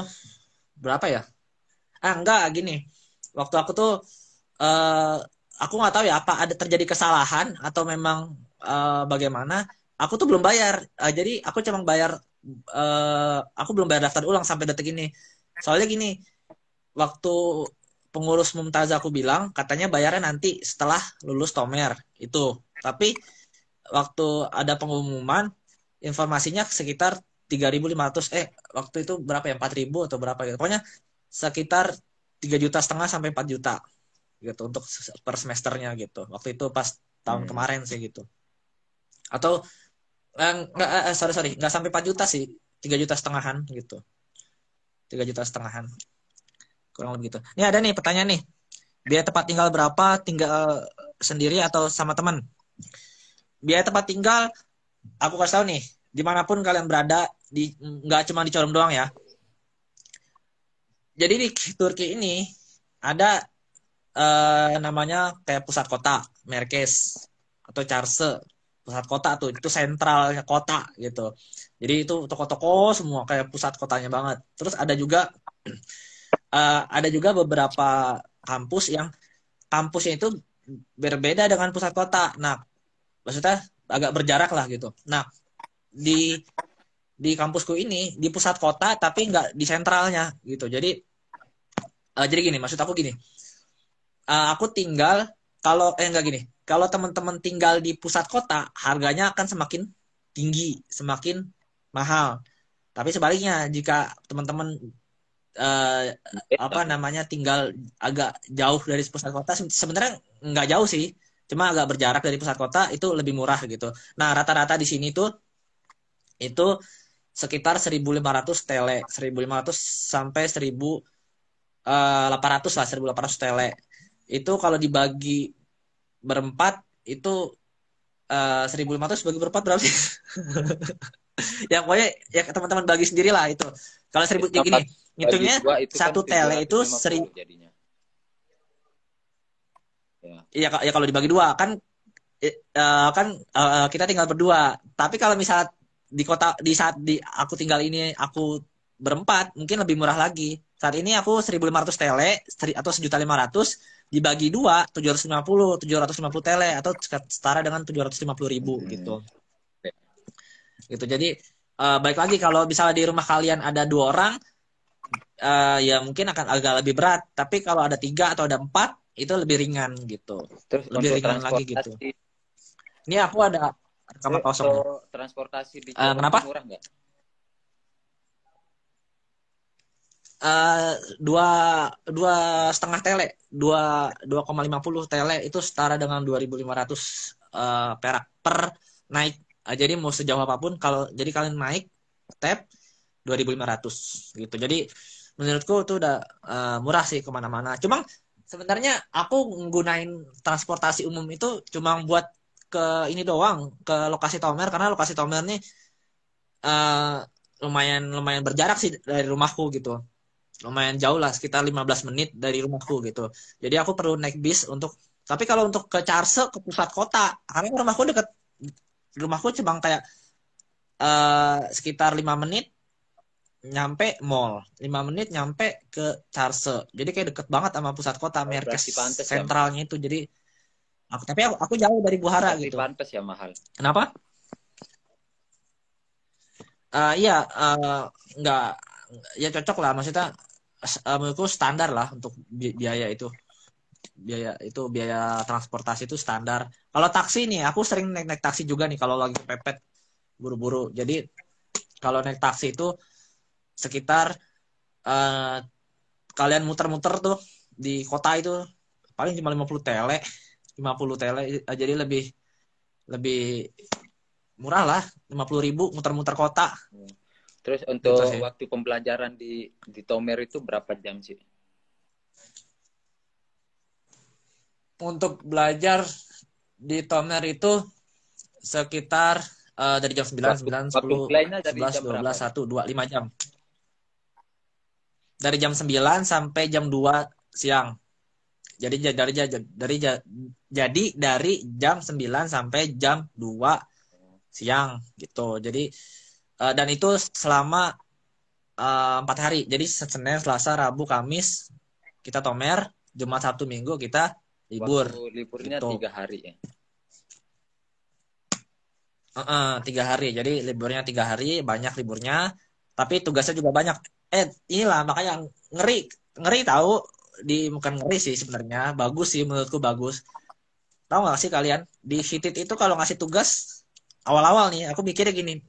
berapa ya? Enggak gini. Waktu aku tuh aku nggak tahu ya apa ada terjadi kesalahan atau memang bagaimana. Aku tuh belum bayar. Jadi aku cuma bayar aku belum bayar daftar ulang sampai detik ini. Soalnya gini, waktu pengurus Mumtazah aku bilang katanya bayarnya nanti setelah lulus Tomer itu. Tapi waktu ada pengumuman informasinya sekitar 3.500 waktu itu berapa ya, 4.000 atau berapa gitu. Pokoknya sekitar 3,5 juta sampai 4 juta gitu untuk per semesternya gitu. Waktu itu pas tahun kemarin sih gitu. Atau sorry nggak sampai 4 juta sih, 3,5 juta gitu. 3,5 juta kurang lebih gitu. Ini ada nih pertanyaan nih, biaya tempat tinggal berapa, tinggal sendiri atau sama teman? Biaya tempat tinggal aku kasih tahu nih, dimanapun kalian berada, nggak cuma di Çorum doang ya. Jadi di Turki ini ada namanya kayak pusat kota, Merkez atau Çarşı. Pusat kota tuh, itu sentralnya kota gitu. Jadi itu toko-toko semua kayak pusat kotanya banget. Terus ada juga beberapa kampus yang kampusnya itu berbeda dengan pusat kota. Nah, maksudnya agak berjarak lah gitu. Nah, di kampusku ini di pusat kota tapi nggak di sentralnya gitu. Jadi gini, maksud aku gini. Aku tinggal nggak gini. Kalau teman-teman tinggal di pusat kota, harganya akan semakin tinggi, semakin mahal. Tapi sebaliknya, jika teman-teman tinggal agak jauh dari pusat kota, sebenarnya nggak jauh sih, cuma agak berjarak dari pusat kota, itu lebih murah gitu. Nah, rata-rata di sini tuh itu sekitar 1.500 tele, 1.500 sampai 1.800 lah, 1.800 tele. Itu kalau dibagi berempat itu 1.500 bagi berempat berapa sih? Ya pokoknya ya teman-teman bagi sendiri lah itu. Kalau 1.000 gini, hitungnya satu tele itu 1.000 jadinya. Ya kalau dibagi dua kan kita tinggal berdua. Tapi kalau misal di saat aku tinggal ini aku berempat mungkin lebih murah lagi. Saat ini aku 1.500 tele atau 1.500.000 dibagi dua 750 tele atau setara dengan 750.000 gitu. Gitu. Jadi balik lagi kalau misalnya di rumah kalian ada 2 orang ya mungkin akan agak lebih berat. Tapi kalau ada 3 atau ada 4 itu lebih ringan gitu. Terus lebih ringan lagi gitu. Ini aku ada kamar kosong. Transportasi di kenapa? Murah nggak? 2,5 tele, 2,50 tele itu setara dengan 2.500 perak per naik. Jadi mau sejauh apapun jadi kalian naik tap 2.500 gitu. Jadi menurutku itu udah murah sih kemana-mana. Cuma sebenarnya aku nggunain transportasi umum itu cuma buat ke ini doang, ke lokasi Tomer, karena lokasi Tomer nih lumayan berjarak sih dari rumahku gitu. lumayan jauh lah, sekitar 15 menit dari rumahku gitu. Jadi aku perlu naik bis untuk, tapi kalau untuk ke Carse, ke pusat kota, karena rumahku deket, rumahku cuma kayak sekitar 5 menit nyampe mall, 5 menit nyampe ke Carse. Jadi kayak deket banget sama pusat kota, Oh, Merkes berarti pantas ya. sentralnya itu. Jadi aku jauh dari Buhara Berarti gitu. pantas ya mahal. Kenapa? Iya, nggak, ya cocok lah. Maksudnya menurutku standar lah untuk biaya itu. Biaya transportasi itu standar. Kalau taksi nih, aku sering naik taksi juga nih kalau lagi kepepet buru-buru. Jadi kalau naik taksi itu sekitar eh, kalian muter-muter tuh di kota itu paling cuma 50 tele, jadi lebih lebih murah lah, 50.000 muter-muter kota Terus gitu untuk sih. waktu pembelajaran di Tomer itu berapa jam sih? Untuk belajar di Tomer itu sekitar dari jam 9, Waktu 9, waktu 10, mulainya dari 11, jam berapa 12, tuh? 1, 2, 5 jam. Dari jam 9 sampai jam 2 siang. Jadi dari jam 9 sampai jam 2 siang gitu. Jadi dan itu selama 4 hari. Jadi Senin, Selasa, Rabu, Kamis kita Tomer, Jumat, Sabtu, Minggu kita libur Waktu liburnya gitu. 3 hari ya. 3 hari. Jadi liburnya 3 hari, banyak liburnya. Tapi tugasnya juga banyak. Inilah makanya ngeri, ngeri tahu, bukan ngeri sih sebenarnya. Bagus sih, menurutku bagus. Tahu nggak sih kalian di Hitit itu kalau ngasih tugas awal-awal nih, aku mikirnya gini,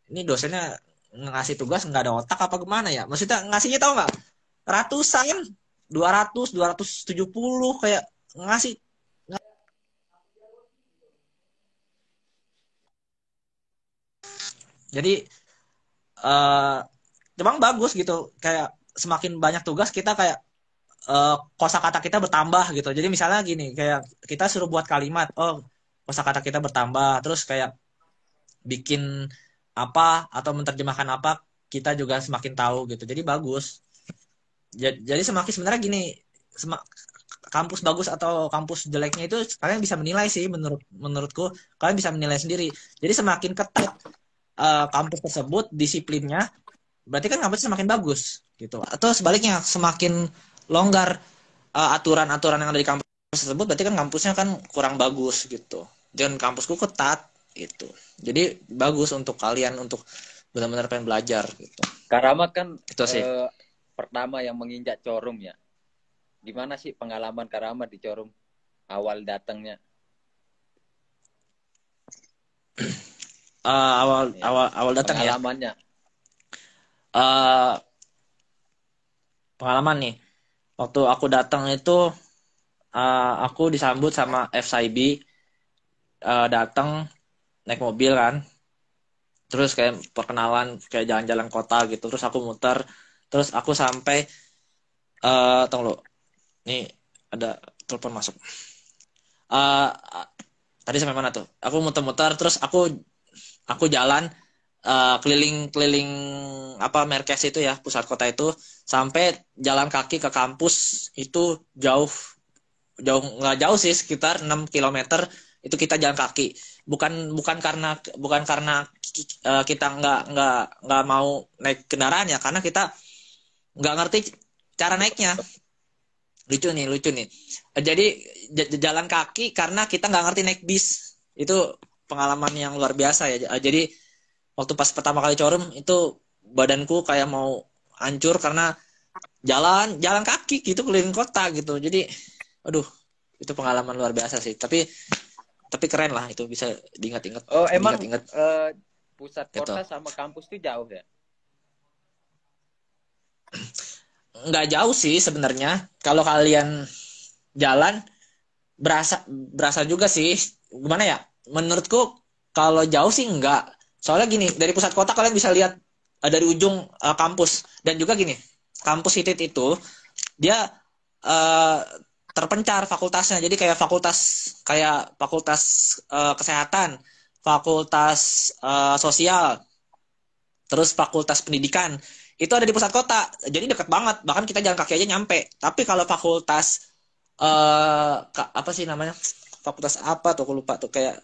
ini dosennya ngasih tugas nggak ada otak apa gimana ya? Maksudnya ngasihnya tahu nggak? Ratusan, 200, 270 kayak ngasih. Jadi eh memang bagus gitu. Kayak semakin banyak tugas kita kayak kosakata kita bertambah gitu. Jadi misalnya gini, kayak kita suruh buat kalimat, oh kosakata kita bertambah, terus kayak bikin apa atau menerjemahkan apa, kita juga semakin tahu gitu. Jadi bagus. Jadi semakin sebenarnya gini, kampus bagus atau kampus jeleknya itu kalian bisa menilai sih, menurutku kalian bisa menilai sendiri. Jadi semakin ketat kampus tersebut disiplinnya, berarti kan kampus semakin bagus gitu. Atau sebaliknya semakin longgar aturan-aturan yang ada di kampus tersebut, berarti kan kampusnya kan kurang bagus gitu. Dan kampusku ketat gitu. Jadi bagus untuk kalian untuk benar-benar pengen belajar gitu. Karama kan Itu sih. Pertama yang menginjak Corum ya. Gimana sih pengalaman Karama di Corum awal datangnya? Awal datang ya. Pengalamannya. Pengalaman nih. Waktu aku datang itu aku disambut sama FSIB, datang naik mobil kan. Terus kayak perkenalan, kayak jalan-jalan kota gitu. Terus aku muter, terus aku sampai tunggu lo. Nih ada telepon masuk. Tadi sampai mana tuh? Aku muter-muter, terus aku jalan keliling-keliling apa Merkes itu ya, pusat kota itu, sampai jalan kaki ke kampus itu jauh nggak jauh sih, sekitar 6 kilometer itu kita jalan kaki. Bukan karena kita nggak mau naik kendaraan ya, karena kita nggak ngerti cara naiknya. Lucu nih. Jadi jalan kaki karena kita nggak ngerti naik bis. Itu pengalaman yang luar biasa ya. Jadi waktu pas pertama kali Corum itu badanku kayak mau hancur karena jalan kaki gitu keliling kota gitu. Jadi aduh, itu pengalaman luar biasa sih. Tapi keren lah, itu bisa diingat-ingat. Oh, emang diingat-ingat pusat gitu. kota sama kampus itu jauh ya? Nggak jauh sih sebenarnya. Kalau kalian jalan berasa juga sih. Gimana ya? Menurutku kalau jauh sih enggak. Soalnya gini, dari pusat kota kalian bisa lihat dari ujung kampus. Dan juga gini, kampus Hitit itu dia terpencar fakultasnya. Jadi kayak fakultas kesehatan, fakultas sosial, terus fakultas pendidikan. itu ada di pusat kota, jadi deket banget, bahkan kita jalan kaki aja nyampe. Tapi kalau fakultas apa sih namanya, fakultas apa tuh aku lupa tuh, kayak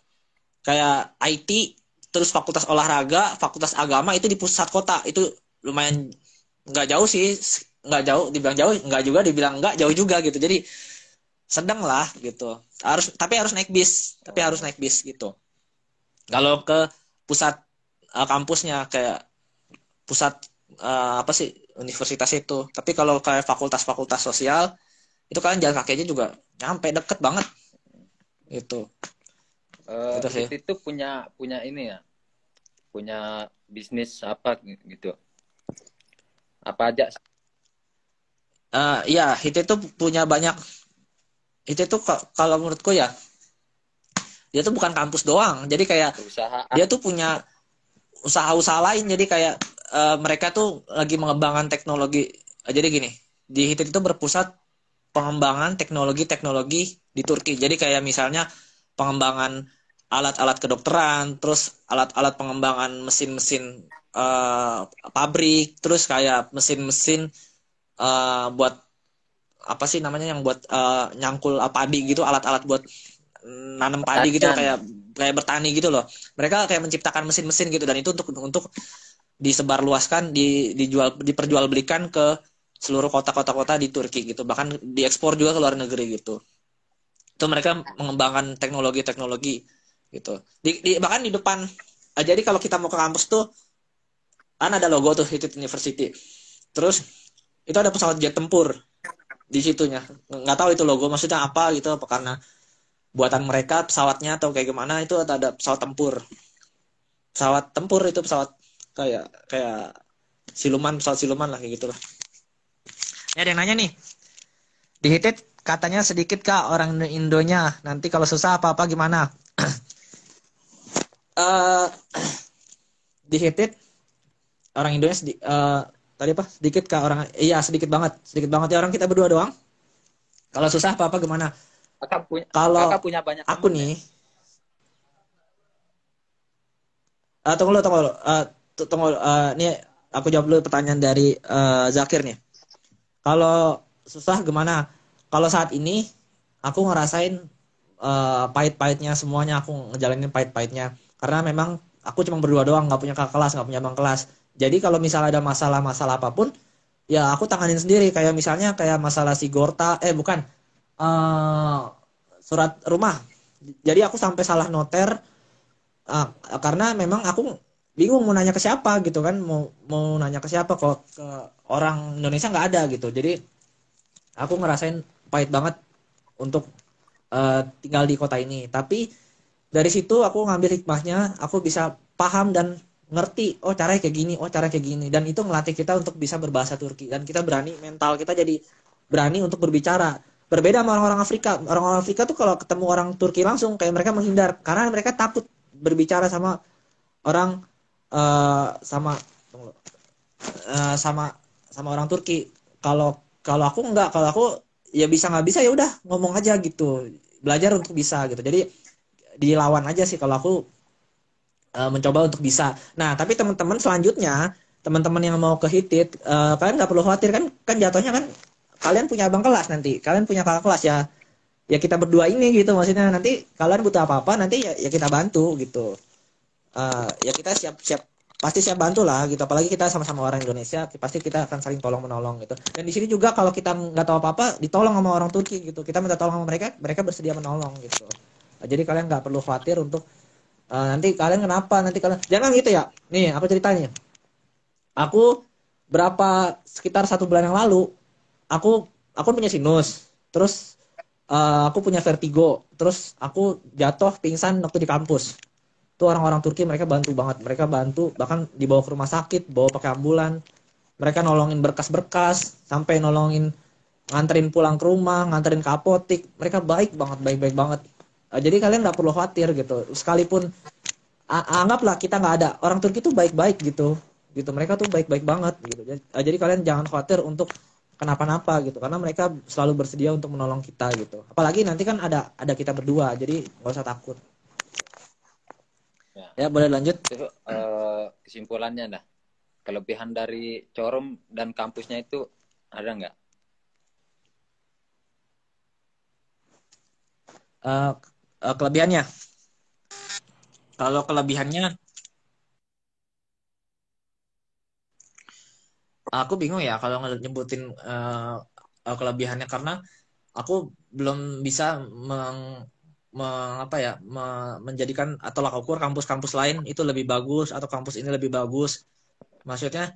kayak IT, terus fakultas olahraga, fakultas agama itu di pusat kota, itu lumayan nggak jauh sih, nggak jauh, dibilang jauh nggak juga, dibilang nggak jauh juga gitu. Jadi sedang lah gitu, tapi harus naik bis, gitu. Kalau ke pusat kampusnya kayak pusat apa sih universitas itu. Tapi kalau kayak fakultas-fakultas sosial itu kalian jalan kaki aja juga nyampe, deket banget itu. Itu sih. Itu punya ini ya, punya bisnis apa gitu, apa aja? Iya, itu tuh punya banyak. Itu tuh kalau menurutku ya, dia tuh bukan kampus doang. Jadi kayak Perusahaan. dia tuh punya usaha-usaha lain. Jadi kayak mereka tuh lagi mengembangkan teknologi. Jadi gini, di HITIT itu berpusat pengembangan teknologi-teknologi di Turki. Jadi kayak misalnya pengembangan alat-alat kedokteran, terus alat-alat pengembangan mesin-mesin pabrik, terus kayak mesin-mesin buat apa sih namanya, yang buat nyangkul padi gitu, alat-alat buat nanam padi gitu, kayak bertani gitu loh. Mereka kayak menciptakan mesin-mesin gitu, dan itu untuk disebarluaskan, diperjualbelikan ke seluruh kota-kota di Turki gitu, bahkan diekspor juga ke luar negeri gitu. Itu mereka mengembangkan teknologi-teknologi gitu. Bahkan di depan, jadi kalau kita mau ke kampus tuh kan ada logo tuh HITIT University. Terus itu ada pesawat jet tempur di situnya. Nggak tahu itu logo maksudnya apa gitu, apa karena buatan mereka pesawatnya atau kayak gimana. Itu ada pesawat tempur. Pesawat tempur itu pesawat kayak pesawat siluman lah, kayak gitulah. Ini ada yang nanya nih. Di HITIT katanya sedikit Kak orang Indonya. Nanti kalau susah apa-apa gimana? Di HITIT orang Indonya tadi apa? Sedikit Kak orang. Iya, sedikit banget ya, orang kita berdua doang. Kalau susah apa-apa gimana? Kakak punya banyak aku temen, nih. Tunggu dulu. Nih aku jawab dulu pertanyaan dari Zakir nih. Kalau susah gimana? Kalau saat ini aku ngerasain pahit-pahitnya semuanya, aku ngejalanin pahit-pahitnya. Karena memang aku cuma berdua doang, nggak punya kakak kelas, nggak punya abang kelas. Jadi kalau misalnya ada masalah-masalah apapun, ya aku tanganin sendiri. Kayak misalnya kayak masalah si Gorta, bukan, surat rumah. Jadi aku sampai salah noter karena memang aku bingung mau nanya ke siapa gitu kan, mau nanya ke siapa, kok ke orang Indonesia nggak ada gitu. Jadi aku ngerasain pahit banget untuk tinggal di kota ini. Tapi dari situ aku ngambil hikmahnya, aku bisa paham dan ngerti, oh caranya kayak gini, dan itu ngelatih kita untuk bisa berbahasa Turki, dan kita berani, mental kita jadi berani untuk berbicara. Berbeda sama orang-orang Afrika. Orang-orang Afrika tuh kalau ketemu orang Turki langsung kayak mereka menghindar karena mereka takut berbicara sama orang sama orang Turki. Kalau aku enggak, kalau aku ya bisa nggak bisa ya udah ngomong aja gitu, belajar untuk bisa gitu. Jadi dilawan aja sih kalau aku mencoba untuk bisa. Nah tapi teman-teman selanjutnya, teman-teman yang mau ke HITIT, kalian nggak perlu khawatir kan jatuhnya kan kalian punya abang kelas, nanti kalian punya kakak kelas ya kita berdua ini gitu, maksudnya nanti kalian butuh apa-apa nanti ya kita bantu gitu. Ya kita pasti siap bantu lah gitu, apalagi kita sama-sama orang Indonesia, pasti kita akan saling tolong menolong gitu. Dan di sini juga kalau kita nggak tahu apa-apa ditolong sama orang Turki gitu, kita minta tolong sama mereka bersedia menolong gitu. Jadi kalian nggak perlu khawatir untuk nanti kalian kenapa, nanti kalian jangan gitu ya. Nih aku ceritanya, aku sekitar 1 bulan yang lalu aku punya sinus, terus aku punya vertigo, terus aku jatuh pingsan waktu di kampus. Tuh orang-orang Turki mereka bantu banget, mereka bantu bahkan dibawa ke rumah sakit, bawa pakai ambulan, mereka nolongin berkas-berkas, sampai nolongin nganterin pulang ke rumah, nganterin ke apotik, mereka baik banget. Jadi kalian nggak perlu khawatir gitu, sekalipun anggaplah kita nggak ada, orang Turki tuh baik-baik gitu, mereka tuh baik-baik banget gitu. Jadi kalian jangan khawatir untuk kenapa-napa gitu, karena mereka selalu bersedia untuk menolong kita gitu. Apalagi nanti kan ada kita berdua, jadi nggak usah takut. Ya boleh lanjut. Itu kesimpulannya dah. kelebihan dari Çorum dan kampusnya itu ada nggak? Eh, Kelebihannya, kalau kelebihannya aku bingung ya kalau nyebutin kelebihannya, karena aku belum bisa apa ya, menjadikan atau tolak ukur kampus-kampus lain itu lebih bagus atau kampus ini lebih bagus. Maksudnya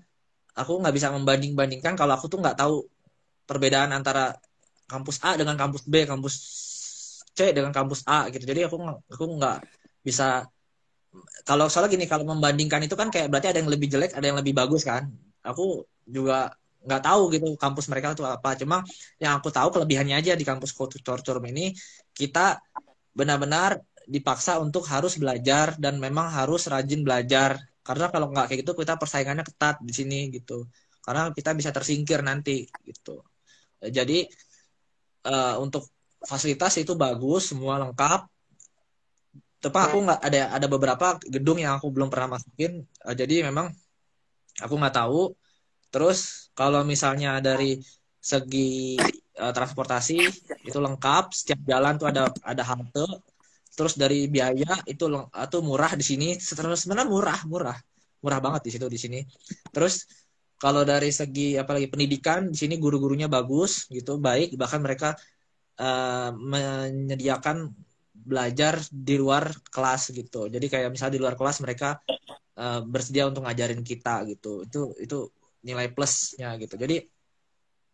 aku nggak bisa membanding-bandingkan kalau aku tuh nggak tahu perbedaan antara kampus A dengan kampus B, kampus C dengan kampus A gitu. Jadi aku nggak bisa, kalau soalnya gini, kalau membandingkan itu kan kayak berarti ada yang lebih jelek, ada yang lebih bagus kan. Aku juga nggak tahu gitu kampus mereka itu apa. Cuma yang aku tahu kelebihannya aja di kampus Corum ini, kita benar-benar dipaksa untuk harus belajar dan memang harus rajin belajar. Karena kalau nggak kayak gitu kita persaingannya ketat di sini gitu. Karena kita bisa tersingkir nanti gitu. Jadi untuk fasilitas itu bagus, semua lengkap. Tapi aku nggak ada beberapa gedung yang aku belum pernah masukin. Jadi memang aku nggak tahu. Terus kalau misalnya dari segi transportasi itu lengkap, setiap jalan tuh ada halte. Terus dari biaya itu murah di sini. Sebenarnya murah banget di sini. Terus kalau dari segi apalagi pendidikan di sini guru-gurunya bagus gitu, baik, bahkan mereka menyediakan belajar di luar kelas gitu. Jadi kayak misalnya di luar kelas mereka bersedia untuk ngajarin kita gitu. Itu nilai plusnya gitu. Jadi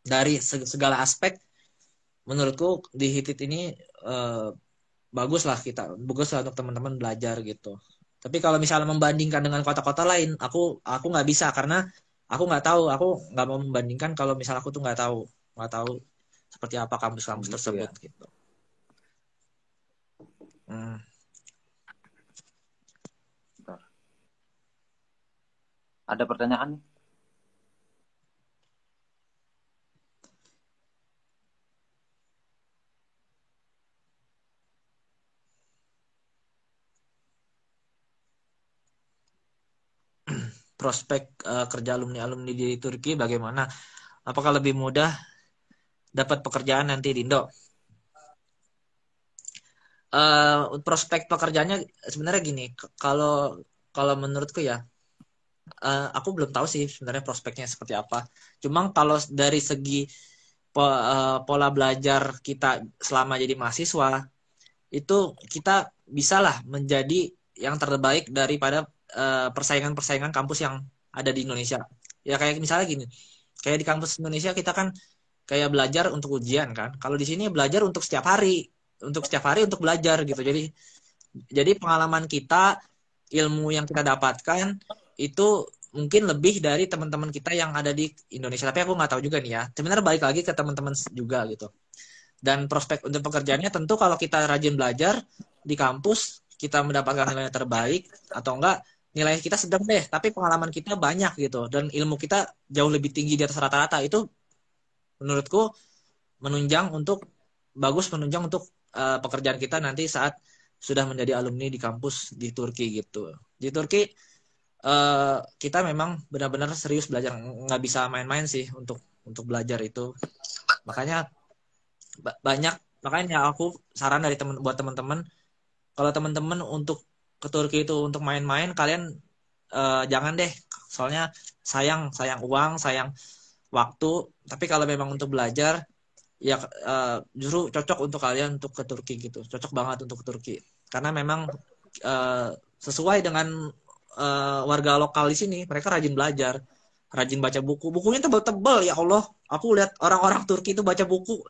dari segala aspek menurutku di HITIT ini bagus lah untuk teman-teman belajar gitu. Tapi kalau misalnya membandingkan dengan kota-kota lain, aku nggak bisa karena aku nggak tahu, aku nggak mau membandingkan kalau misalnya aku tuh nggak tahu seperti apa kampus-kampus Gitu tersebut ya. gitu. Hmm. Bentar. Ada pertanyaan? Prospek kerja alumni di Turki bagaimana? Apakah lebih mudah dapat pekerjaan nanti di Indo? Prospek pekerjaannya sebenarnya gini, kalau kalau menurutku ya, aku belum tahu sih sebenarnya prospeknya seperti apa. Cuma kalau dari segi pola belajar kita selama jadi mahasiswa, itu kita bisalah menjadi yang terbaik daripada persaingan-persaingan kampus yang ada di Indonesia. Ya kayak misalnya gini, kayak di kampus Indonesia kita kan kayak belajar untuk ujian kan. Kalau di sini belajar untuk setiap hari untuk belajar gitu. Jadi pengalaman kita, ilmu yang kita dapatkan itu mungkin lebih dari teman-teman kita yang ada di Indonesia. Tapi aku nggak tahu juga nih ya. Sebenarnya balik lagi ke teman-teman juga gitu. Dan prospek untuk pekerjaannya tentu kalau kita rajin belajar di kampus, kita mendapatkan nilai terbaik atau enggak, nilai kita sedang deh, tapi pengalaman kita banyak gitu. Dan ilmu kita jauh lebih tinggi di atas rata-rata. Itu menurutku menunjang untuk pekerjaan kita nanti saat sudah menjadi alumni di kampus di Turki gitu. Di Turki kita memang benar-benar serius belajar, nggak bisa main-main sih untuk belajar itu. Makanya makanya aku saran dari buat teman-teman, kalau teman-teman untuk ke Turki itu untuk main-main, kalian jangan deh, soalnya sayang uang, sayang waktu. Tapi kalau memang untuk belajar ya justru cocok untuk kalian untuk ke Turki gitu, cocok banget untuk ke Turki karena memang sesuai dengan warga lokal di sini, mereka rajin belajar, rajin baca bukunya tebel-tebel, ya Allah, aku lihat orang-orang Turki itu baca buku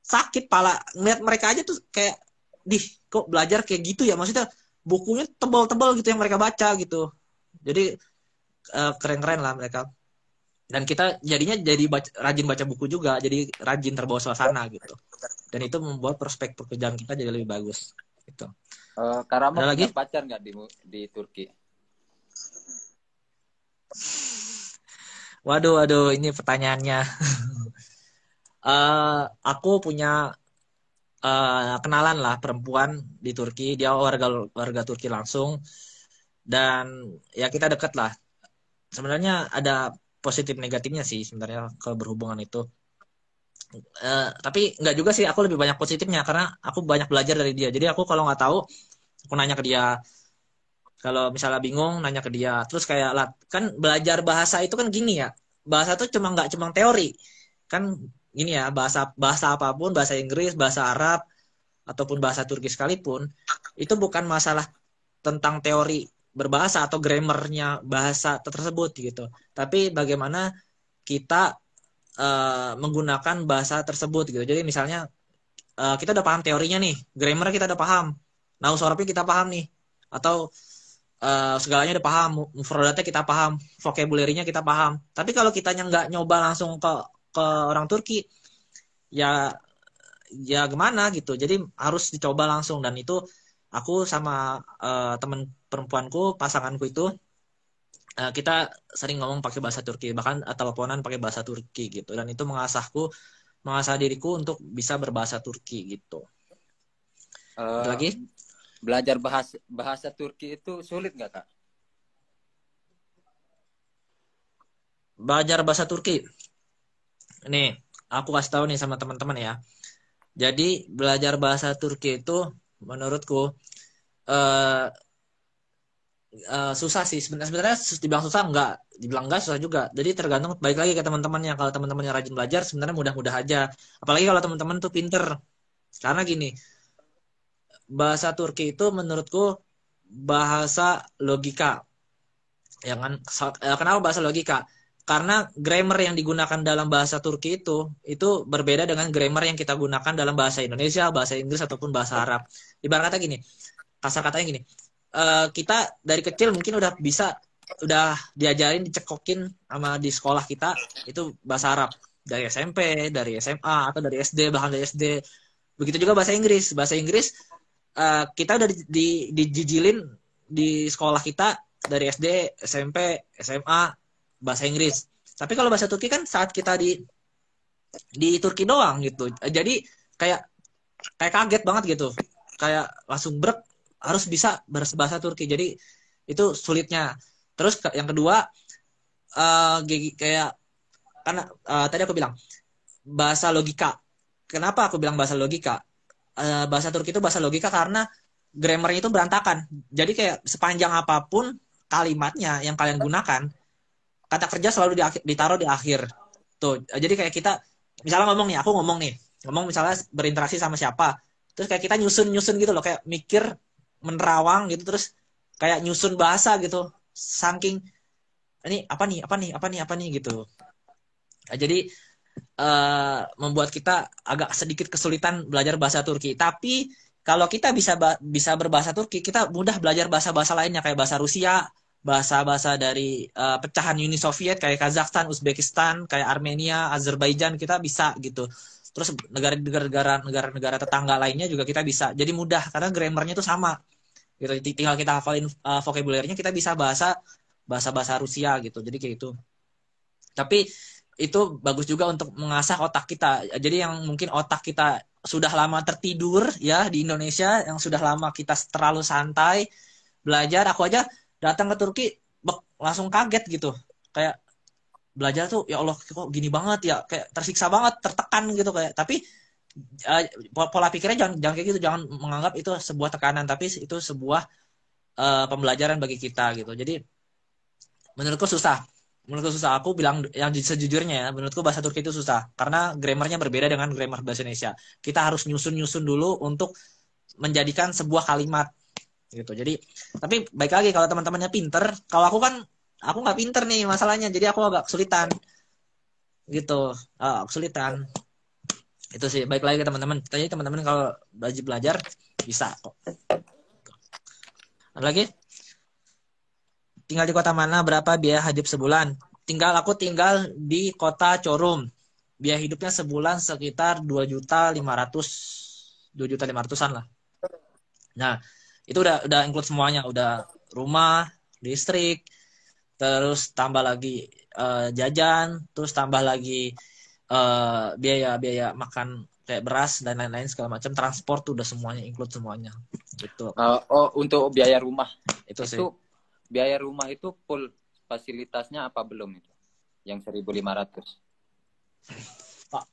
sakit pala ngeliat mereka aja tuh, kayak kok belajar kayak gitu ya, maksudnya bukunya tebel-tebel gitu yang mereka baca gitu. Jadi keren-keren lah mereka, dan kita jadinya rajin baca buku juga, jadi rajin terbawa suasana gitu, dan itu membuat prospek pekerjaan kita jadi lebih bagus gitu. Karama Ada lagi? punya pacar nggak di Turki? Waduh, ini pertanyaannya. Aku punya kenalan lah perempuan di Turki, dia warga Turki langsung, dan ya kita deket lah. sebenarnya ada positif negatifnya sih sebenarnya ke berhubungan itu. Tapi nggak juga sih, aku lebih banyak positifnya karena aku banyak belajar dari dia. Jadi aku kalau nggak tahu, aku nanya ke dia. Kalau misalnya bingung, nanya ke dia. Terus kayak lah, kan belajar bahasa itu kan gini ya. Bahasa tuh nggak cuma teori. Kan gini ya, bahasa bahasa apapun, bahasa Inggris, bahasa Arab, ataupun bahasa Turki sekalipun, itu bukan masalah tentang teori berbahasa atau grammarnya bahasa tersebut gitu. Tapi bagaimana kita menggunakan bahasa tersebut gitu. Jadi misalnya kita udah paham teorinya nih, grammar kita udah paham, naus sorabnya kita paham nih, atau segalanya udah paham, mufradatnya kita paham, vocabulary-nya kita paham. Tapi kalau kitanya nggak nyoba langsung ke orang Turki, ya ya gimana gitu. Jadi harus dicoba langsung, dan itu aku sama teman perempuanku, pasanganku itu kita sering ngomong pakai bahasa Turki, bahkan teleponan pakai bahasa Turki gitu. Dan itu mengasah diriku untuk bisa berbahasa Turki gitu. Ada lagi? Belajar bahasa Turki itu sulit nggak, Kak? Belajar bahasa Turki. Nih, aku kasih tahu nih sama teman-teman ya. Jadi belajar bahasa Turki itu menurutku susah sih. Sebenarnya dibilang susah dibilang enggak susah juga. Jadi tergantung, baik lagi ke teman-temannya. Kalau teman-temannya rajin belajar, sebenarnya mudah-mudah aja. Apalagi kalau teman-teman tuh pinter. Karena gini, bahasa Turki itu menurutku bahasa logika. Ya kan? Kenapa bahasa logika? Karena grammar yang digunakan dalam bahasa Turki itu berbeda dengan grammar yang kita gunakan dalam bahasa Indonesia, bahasa Inggris ataupun bahasa Arab. Ibarat kata gini, kasar katanya gini, kita dari kecil mungkin udah diajarin, dicekokin sama di sekolah kita itu bahasa Arab dari SMP, dari SMA atau dari SD, bahkan dari SD. Begitu juga bahasa Inggris. Bahasa Inggris kita udah dijijilin di sekolah kita dari SD, SMP, SMA bahasa Inggris. Tapi kalau bahasa Turki kan saat kita di Turki doang gitu. Jadi kayak kaget banget gitu. Kayak langsung harus bisa bahasa Turki. Jadi itu sulitnya. Terus yang kedua kayak karena tadi aku bilang bahasa logika. Kenapa aku bilang bahasa logika? Bahasa Turki itu bahasa logika karena grammarnya itu berantakan. Jadi kayak sepanjang apapun kalimatnya yang kalian gunakan, kata kerja selalu ditaruh di akhir. Tuh, jadi kayak kita misalnya ngomong misalnya berinteraksi sama siapa, terus kayak kita nyusun gitu loh, kayak mikir menerawang gitu, terus kayak nyusun bahasa gitu, saking ini apa nih gitu. Nah, jadi membuat kita agak sedikit kesulitan belajar bahasa Turki. Tapi kalau kita bisa berbahasa Turki, kita mudah belajar bahasa-bahasa lainnya kayak bahasa Rusia, bahasa-bahasa dari pecahan Uni Soviet kayak Kazakhstan, Uzbekistan, kayak Armenia, Azerbaijan, kita bisa gitu. Terus negara-negara tetangga lainnya juga kita bisa. Jadi mudah karena grammarnya itu sama. Gitu. Tinggal kita hafalin vocabulary-nya, kita bisa bahasa Rusia gitu. Jadi kayak gitu. Tapi itu bagus juga untuk mengasah otak kita. Jadi yang mungkin otak kita sudah lama tertidur ya di Indonesia, yang sudah lama kita terlalu santai belajar, aku aja datang ke Turki langsung kaget gitu, kayak belajar tuh ya Allah kok gini banget ya, kayak tersiksa banget, tertekan gitu kayak. Tapi pola pikirnya jangan kayak gitu, jangan menganggap itu sebuah tekanan, tapi itu sebuah pembelajaran bagi kita gitu. Jadi menurutku susah, aku bilang yang sejujurnya ya, menurutku bahasa Turki itu susah karena grammarnya berbeda dengan grammar bahasa Indonesia. Kita harus nyusun dulu untuk menjadikan sebuah kalimat gitu. Jadi tapi baik lagi kalau teman-temannya pinter, kalau aku nggak pinter nih masalahnya, jadi aku agak kesulitan gitu, kesulitan itu sih. Baik lagi ke teman-teman, jadi teman-teman kalau belajar bisa kok. Ada lagi? Tinggal di kota mana, berapa biaya hidup sebulan? Aku tinggal di kota Çorum, biaya hidupnya sebulan sekitar 2.500.000an lah. Nah itu udah include semuanya, udah rumah, listrik, terus tambah lagi jajan, terus tambah lagi biaya makan kayak beras dan lain-lain segala macam, transport tuh udah semuanya include semuanya gitu. Untuk biaya rumah itu sih. Biaya rumah itu full fasilitasnya apa belum itu? Yang 1.500. Pak,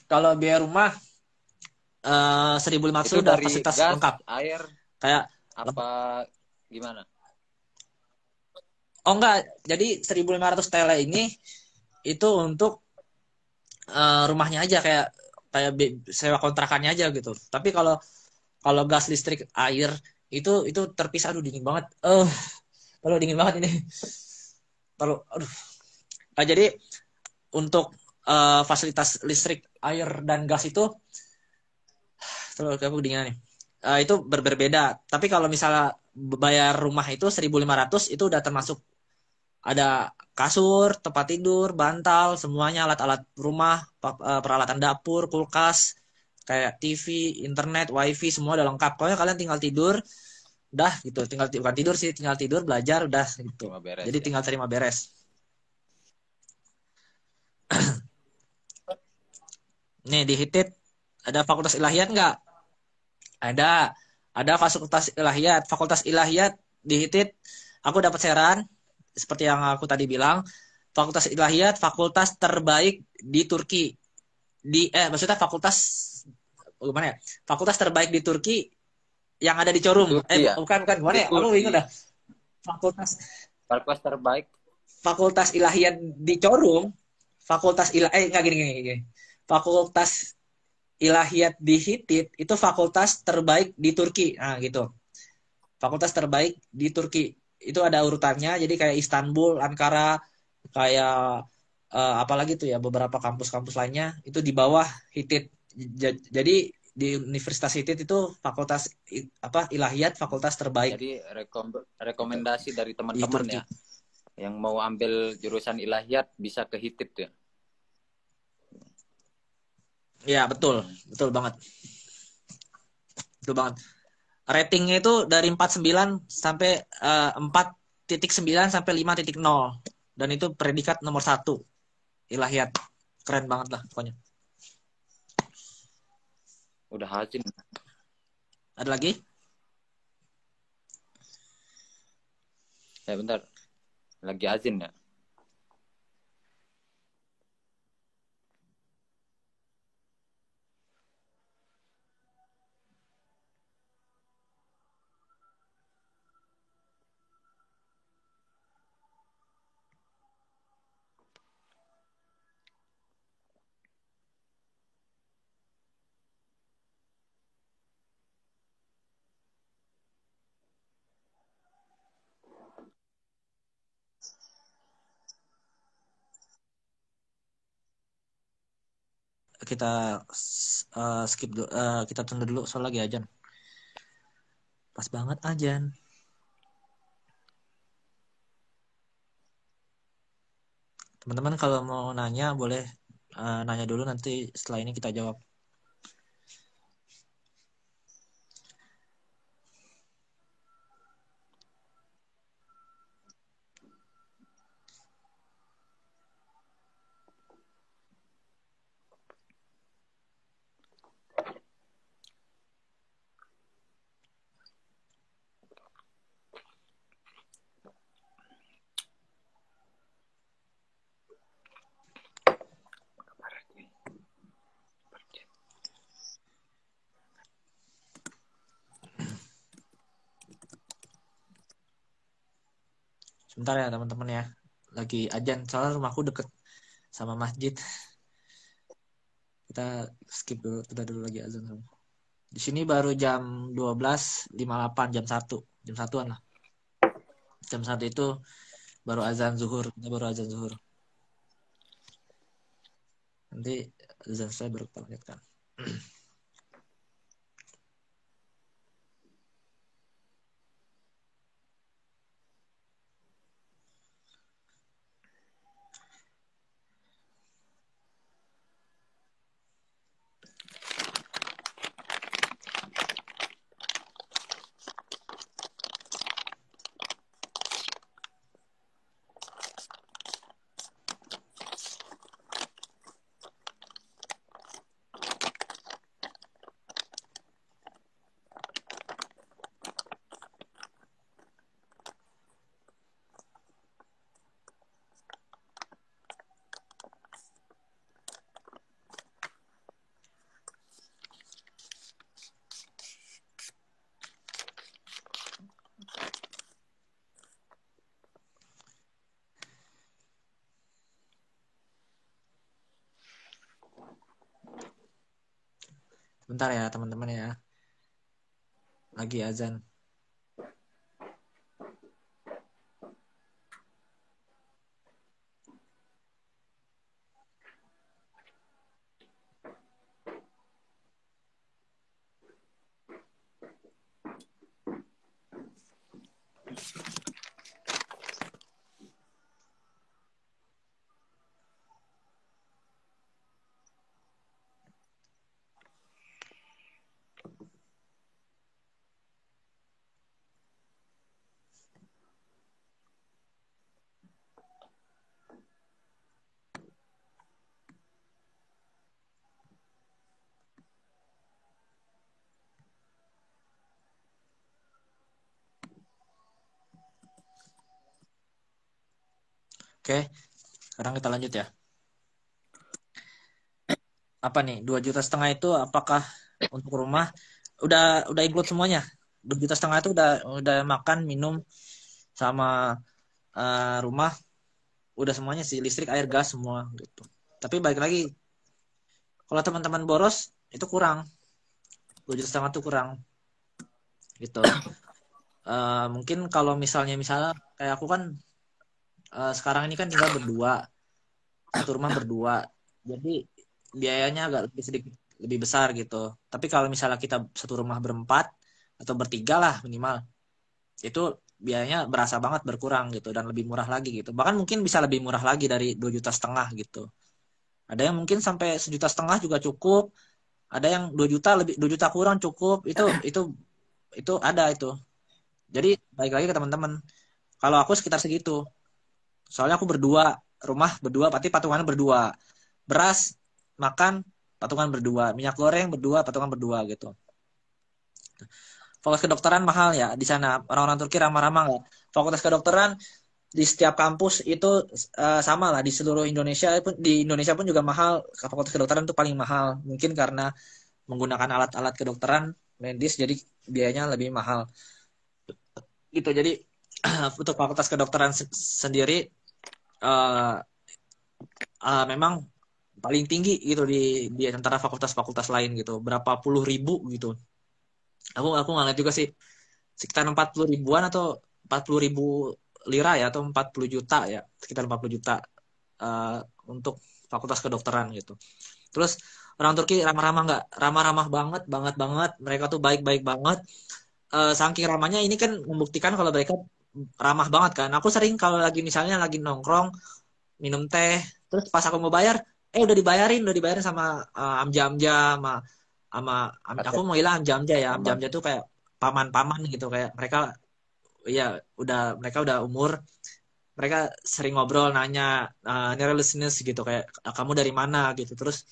kalau biaya rumah 1.500 Itu udah dari fasilitas gas, lengkap. air, Kayak apa gimana? oh enggak, jadi 1.500 TL ini itu untuk rumahnya aja kayak kayak sewa kontrakannya aja gitu. Tapi kalau kalau gas, listrik, air itu terpisah. Aduh dingin banget. Kalau dingin banget ini. Kalau aduh. Jadi untuk fasilitas listrik, air dan gas itu terlalu aku kedinginan nih. Itu berbeda. Tapi kalau misalnya bayar rumah itu 1.500 itu udah termasuk ada kasur, tempat tidur, bantal, semuanya alat-alat rumah, peralatan dapur, kulkas, kayak TV, internet, wifi, semua udah lengkap. Pokoknya kalian tinggal tidur, udah gitu. Tinggal bukan tidur sih, tinggal tidur, belajar, udah gitu. Cuma beres Jadi ya. tinggal terima beres. Nih di HITIT ada fakultas ilahiyat nggak? Ada. Ada fakultas ilahiyat. Fakultas ilahiyat di HITIT aku dapat saran seperti yang aku tadi bilang. Fakultas ilahiyat fakultas terbaik di Turki. Maksudnya fakultas gimana ya? Fakultas terbaik di Turki yang ada di Di Çorum. Turki ya? Bukan gimana Di ya? Aku bingung Turki. dah. Fakultas Fakultas terbaik. Fakultas ilahiyat di Çorum. Fakultas nggak gini. Fakultas ilahiyat di Hitit itu fakultas terbaik di Turki. Nah, gitu. Fakultas terbaik di Turki. Itu ada urutannya. Jadi kayak Istanbul, Ankara, kayak apalagi tuh ya beberapa kampus-kampus lainnya itu di bawah Hitit. Jadi di Universitas Hitit itu fakultas apa ilahiyat fakultas terbaik Jadi rekomendasi dari di teman-teman Turki. ya yang mau ambil jurusan ilahiyat bisa ke HITIP ya. Ya, betul. Betul banget. Betul banget. Ratingnya itu dari 49 sampai 4,9 sampai 5,0. Dan itu predikat nomor 1. Ilahiyat. Keren banget lah pokoknya. Udah hazin. Ada lagi? Ya bentar. Lagi azin ya. Kita skip dulu. Kita tunda dulu soal lagi ajan. Pas banget ajan. Teman-teman kalau mau nanya boleh nanya dulu, nanti setelah ini kita jawab. Sebentar ya teman-teman ya. Lagi ajan, soalnya rumahku deket sama masjid. Kita skip dulu, tunda dulu lagi azan. Di sini baru jam 12.58, jam 1. Jam 1-an lah. Jam 1 itu baru azan zuhur. Kita baru azan zuhur. Nanti azan saya baru kita lanjutkan. Bentar ya teman-teman ya. Lagi azan. Oke, sekarang kita lanjut ya. Apa nih? 2,5 juta itu apakah untuk rumah udah include semuanya? 2,5 juta itu udah makan, minum sama rumah, udah semuanya sih, listrik, air, gas semua gitu. Tapi balik lagi, kalau teman-teman boros itu kurang. 2,5 juta itu kurang gitu. Mungkin kalau misalnya kayak aku kan sekarang ini kan tinggal berdua, satu rumah berdua, jadi biayanya agak lebih sedikit lebih besar gitu. Tapi kalau misalnya kita satu rumah berempat atau bertiga lah minimal, itu biayanya berasa banget berkurang gitu dan lebih murah lagi gitu. Bahkan mungkin bisa lebih murah lagi dari 2,5 juta gitu. Ada yang mungkin sampai 1,5 juta juga cukup. Ada yang 2 juta lebih 2 juta kurang cukup. Itu ada itu. Jadi balik lagi ke teman-teman. Kalau aku sekitar segitu. Soalnya aku berdua, rumah berdua, berarti patungannya berdua. Beras, makan, patungan berdua. Minyak goreng berdua, patungan berdua gitu. Fakultas kedokteran mahal ya di sana. Orang-orang Turki ramah-ramah nggak? Fakultas kedokteran di setiap kampus itu sama lah di seluruh Indonesia pun, di Indonesia pun juga mahal. Fakultas kedokteran itu paling mahal. Mungkin karena menggunakan alat-alat kedokteran medis jadi biayanya lebih mahal. Gitu. Jadi untuk fakultas kedokteran sendiri memang paling tinggi gitu di antara fakultas-fakultas lain gitu. Berapa puluh ribu gitu. Aku nggak lihat juga sih, sekitar 40 ribuan atau 40 ribu lira ya, atau 40 juta ya, sekitar 40 juta untuk fakultas kedokteran gitu. Terus orang Turki ramah-ramah nggak? Ramah-ramah banget, banget banget. Mereka tuh baik-baik banget. Saking ramahnya ini kan membuktikan kalau mereka ramah banget kan. Aku sering kalau misalnya lagi nongkrong minum teh, terus pas aku mau bayar, udah dibayarin sama amja-amja, sama aku mau hilang amja-amja ya. Amja-amja tuh kayak paman-paman gitu, kayak mereka ya mereka udah umur, mereka sering ngobrol, nanya nervousness gitu, kayak kamu dari mana gitu, terus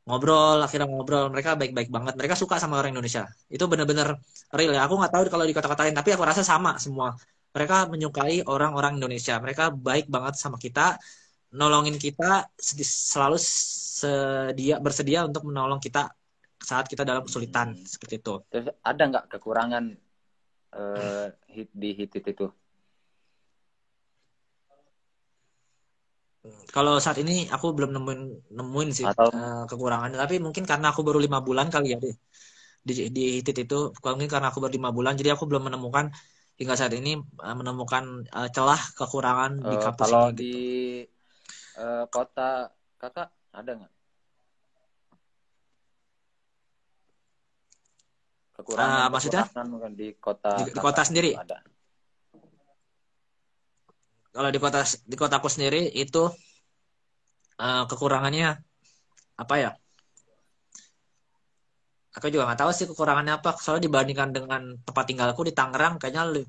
akhirnya ngobrol, mereka baik-baik banget, mereka suka sama orang Indonesia, itu bener-bener real ya. Aku nggak tahu kalau di kota-kota lain, tapi aku rasa sama semua, mereka menyukai orang-orang Indonesia, mereka baik banget sama kita, nolongin kita, selalu bersedia untuk menolong kita saat kita dalam kesulitan seperti itu. Terus ada nggak kekurangan di Hitit itu? Kalau saat ini aku belum nemuin sih kekurangannya, tapi mungkin karena aku baru 5 bulan kali ya di Hitit itu, mungkin karena aku baru 5 bulan, jadi aku belum menemukan hingga saat ini menemukan celah kekurangan di kampus kalau ini. Di kota kakak ada nggak kekurangan? Maksudnya di kota di kota sendiri ada? Kalau di kotaku sendiri itu kekurangannya apa ya? Aku juga nggak tahu sih kekurangannya apa. Soalnya dibandingkan dengan tempat tinggalku di Tangerang, kayaknya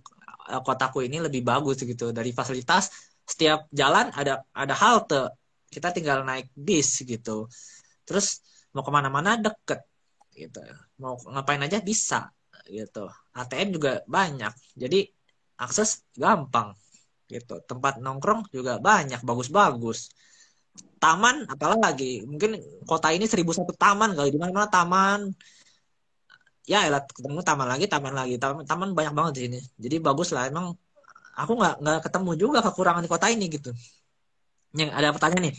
kotaku ini lebih bagus gitu. Dari fasilitas, setiap jalan ada halte. Kita tinggal naik bis gitu. Terus mau kemana-mana deket gitu. Mau ngapain aja bisa gitu. ATM juga banyak. Jadi akses gampang gitu. Tempat nongkrong juga banyak, bagus-bagus. Taman apalagi, mungkin kota ini 1.001 taman kali, di mana-mana taman. Ya elah, ketemu taman banyak banget di sini. Jadi bagus lah, emang aku nggak ketemu juga kekurangan di kota ini gitu. Yang ada pertanyaan nih.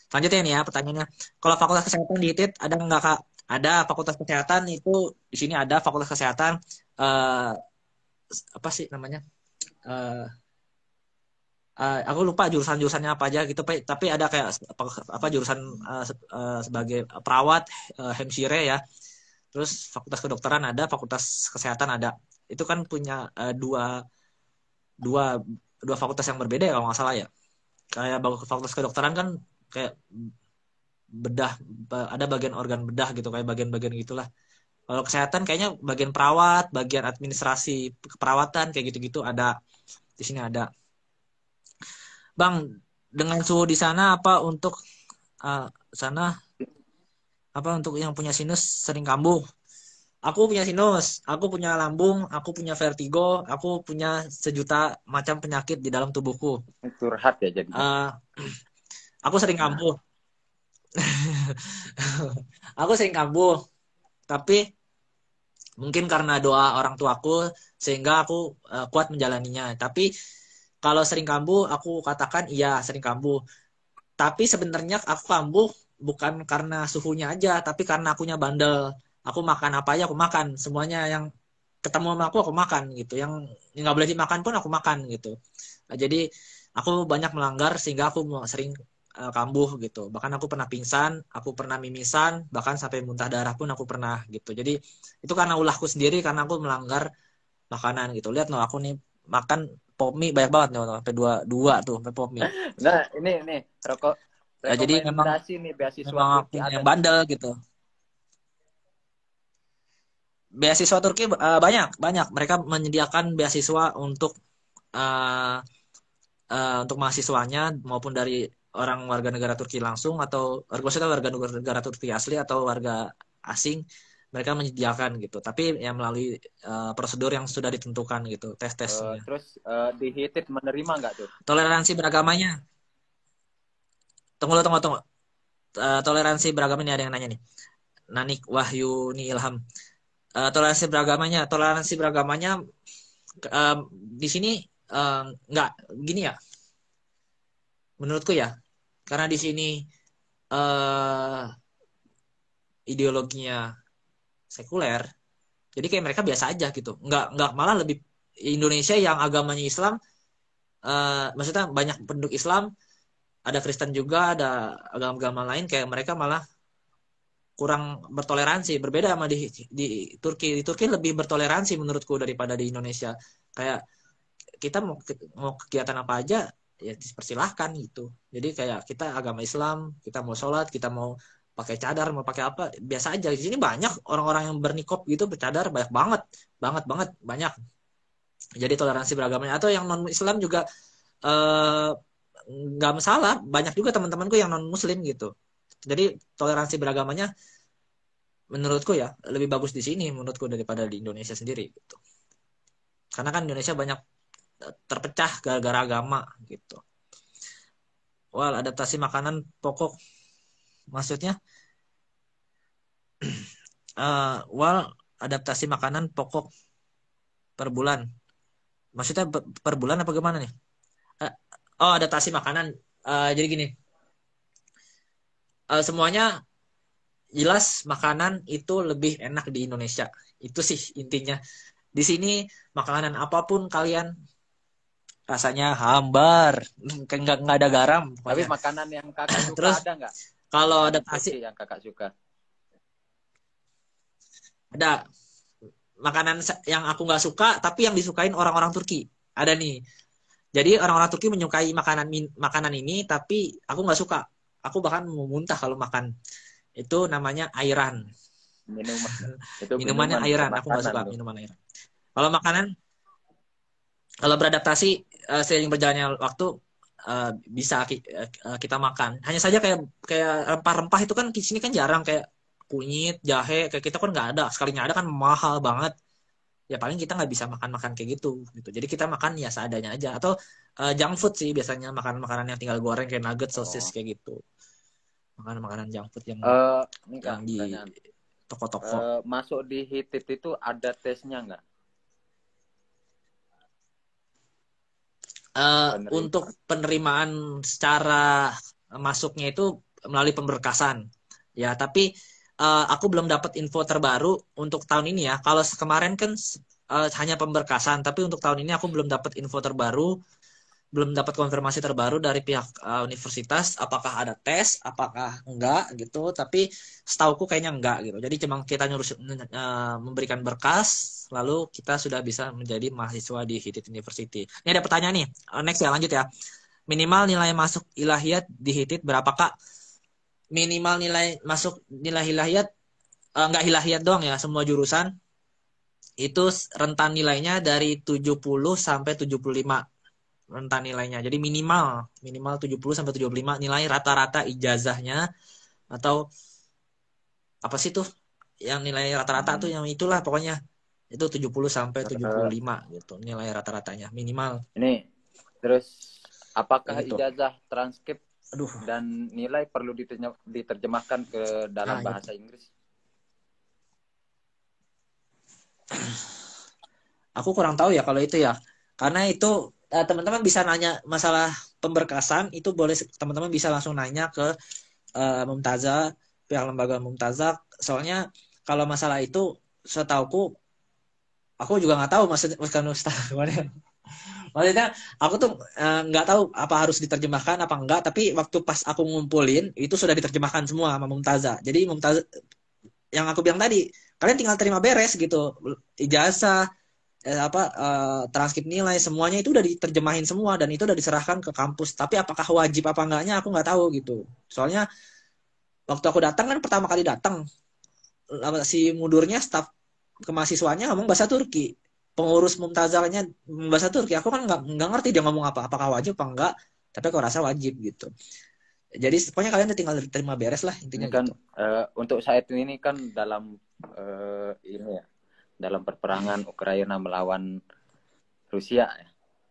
Selanjutnya nih ya pertanyaannya. Kalau fakultas kesehatan di ITIT ada nggak Kak Ada Fakultas Kesehatan itu di sini ada Fakultas Kesehatan eh apa sih namanya? Eh aku lupa jurusan-jurusannya apa aja gitu, tapi ada kayak apa jurusan sebagai perawat, hemshire ya. Terus Fakultas Kedokteran ada, Fakultas Kesehatan ada. Itu kan punya dua dua fakultas yang berbeda ya kalau nggak salah ya. Kayak Fakultas Kedokteran kan kayak bedah, ada bagian organ bedah gitu, kayak bagian-bagian gitulah. Kalau kesehatan kayaknya bagian perawat, bagian administrasi keperawatan kayak gitu-gitu ada, di sini ada. Bang, dengan suhu di sana apa untuk sana apa untuk yang punya sinus sering kambuh? Aku punya sinus, aku punya lambung, aku punya vertigo, aku punya sejuta macam penyakit di dalam tubuhku. Curhat ya jadinya. Aku sering kambuh. Aku sering kambuh, tapi mungkin karena doa orang tuaku sehingga aku kuat menjalaninya. Tapi kalau sering kambuh, aku katakan iya sering kambuh. Tapi sebenarnya aku kambuh bukan karena suhunya aja, tapi karena akunya bandel. Aku makan apa aja aku makan, semuanya yang ketemu sama aku makan gitu. Yang nggak boleh dimakan pun aku makan gitu. Nah, jadi aku banyak melanggar sehingga aku sering kambuh gitu. Bahkan aku pernah pingsan, aku pernah mimisan, bahkan sampai muntah darah pun aku pernah gitu. Jadi itu karena ulahku sendiri, karena aku melanggar makanan gitu. Lihat no, aku nih makan pop mie banyak banget nih, sampai dua tuh sampai pop mie. Nah, ini rokok Ya, jadi rekomendasi nih beasiswa memang aku Turki ada yang nih. bandel gitu. Beasiswa Turki banyak mereka menyediakan beasiswa uh, untuk mahasiswanya maupun dari orang warga negara Turki langsung atau maksudnya warga negara Turki asli atau warga asing, mereka menyediakan gitu. Tapi yang melalui prosedur yang sudah ditentukan gitu, tes-tesnya. Terus di HITID menerima nggak tuh? Toleransi beragamanya. Tunggu. Toleransi beragama ini ada yang nanya nih. Nanik Wahyu ni Ilham. Toleransi beragamanya di sini nggak gini ya. Menurutku ya, karena di sini ideologinya sekuler, jadi kayak mereka biasa aja gitu. Nggak malah lebih Indonesia yang agamanya Islam, maksudnya banyak penduduk Islam, ada Kristen juga, ada agama-agama lain, kayak mereka malah kurang bertoleransi, berbeda sama di Turki. Di Turki lebih bertoleransi menurutku daripada di Indonesia. Kayak kita mau kegiatan apa aja ya dipersilahkan gitu. Jadi kayak kita agama Islam, kita mau sholat, kita mau pakai cadar, mau pakai apa, biasa aja. Di sini banyak orang-orang yang bernikop gitu, bercadar, banyak banget, banyak. Jadi toleransi beragamanya. Atau yang non Islam juga nggak masalah. Banyak juga teman-temanku yang non Muslim gitu. Jadi toleransi beragamanya menurutku ya lebih bagus di sini menurutku daripada di Indonesia sendiri gitu. Karena kan Indonesia banyak terpecah gara-gara agama gitu. Wal, adaptasi makanan pokok maksudnya wal adaptasi makanan pokok per bulan. Maksudnya per bulan apa gimana nih? Oh, adaptasi makanan. Jadi gini. Semuanya jelas makanan itu lebih enak di Indonesia. Itu sih intinya. Di sini makanan apapun kalian rasanya hambar, nggak ada garam. Tapi Pokoknya. makanan yang kakak suka Terus, ada nggak? kalau Makanan adaptasi Turki yang kakak suka. ada makanan yang aku nggak suka tapi yang disukain orang-orang Turki. Ada nih. Jadi orang-orang Turki menyukai makanan ini tapi aku nggak suka. Aku bahkan mau muntah kalau makan. Itu namanya ayran. Minuman. Itu Minumannya minuman, ayran. bukan Aku nggak suka makanan. minuman ayran. Kalau makanan, kalau beradaptasi seiring berjalannya waktu bisa kita makan. Hanya saja kayak rempah-rempah itu kan di sini kan jarang, kayak kunyit, jahe, kayak kita kan nggak ada. Sekalinya ada kan mahal banget. Ya paling kita nggak bisa makan-makan kayak gitu. Jadi kita makan ya seadanya aja. Atau junk food sih biasanya, makanan-makanan yang tinggal goreng kayak nugget, sosis kayak gitu. Makanan-makanan junk food yang Ini Kak, di pertanyaan. toko-toko. Masuk di HITID itu ada tesnya nggak? Untuk penerimaan secara masuknya itu melalui pemberkasan ya, tapi aku belum dapat info terbaru untuk tahun ini ya. Kalau kemarin kan hanya pemberkasan, tapi untuk tahun ini aku belum dapat info terbaru, belum dapat konfirmasi terbaru dari pihak universitas apakah ada tes, apakah enggak gitu. Tapi setauku kayaknya enggak gitu. Jadi cuma kita memberikan berkas, lalu kita sudah bisa menjadi mahasiswa di HITIT University. Ini ada pertanyaan nih, next ya, lanjut ya. Minimal nilai masuk ilahiyat di HITIT berapa kak? Minimal nilai masuk nilai ilahiyat, enggak ilahiyat doang ya, semua jurusan itu rentan nilainya dari 70 sampai 75 rentan nilainya. Jadi minimal 70 sampai 75 nilai rata-rata ijazahnya, atau apa sih tuh yang nilai rata-rata tuh, yang itulah pokoknya itu 70 sampai 75 gitu nilai rata-ratanya minimal. Ini terus apakah Gitu. ijazah, transkrip dan nilai perlu diterjemahkan ke dalam bahasa Inggris? Aku kurang tahu ya kalau itu ya. Karena itu teman-teman bisa nanya masalah pemberkasan, itu boleh teman-teman bisa langsung nanya ke Mumtazah, pihak lembaga Mumtazah. Soalnya kalau masalah itu setauku aku juga nggak tahu maksudnya maksudnya aku tuh nggak tahu apa harus diterjemahkan apa enggak, tapi waktu pas aku ngumpulin itu sudah diterjemahkan semua sama Mumtazah. Jadi Mumtazah yang aku bilang tadi, kalian tinggal terima beres gitu, ijazah transkrip nilai semuanya itu udah diterjemahin semua dan itu udah diserahkan ke kampus. Tapi apakah wajib apa enggaknya aku nggak tahu gitu. Soalnya waktu aku datang kan pertama kali datang, si mudurnya staf kemahasiswanya ngomong bahasa Turki, pengurus Mumtazahnya bahasa Turki. Aku kan nggak ngerti dia ngomong apa, apakah wajib apa enggak, tapi aku rasa wajib gitu. Jadi pokoknya kalian tinggal terima beres lah intinya kan, gitu. Untuk saat ini kan dalam ini ya, dalam perperangan Ukraina melawan Rusia,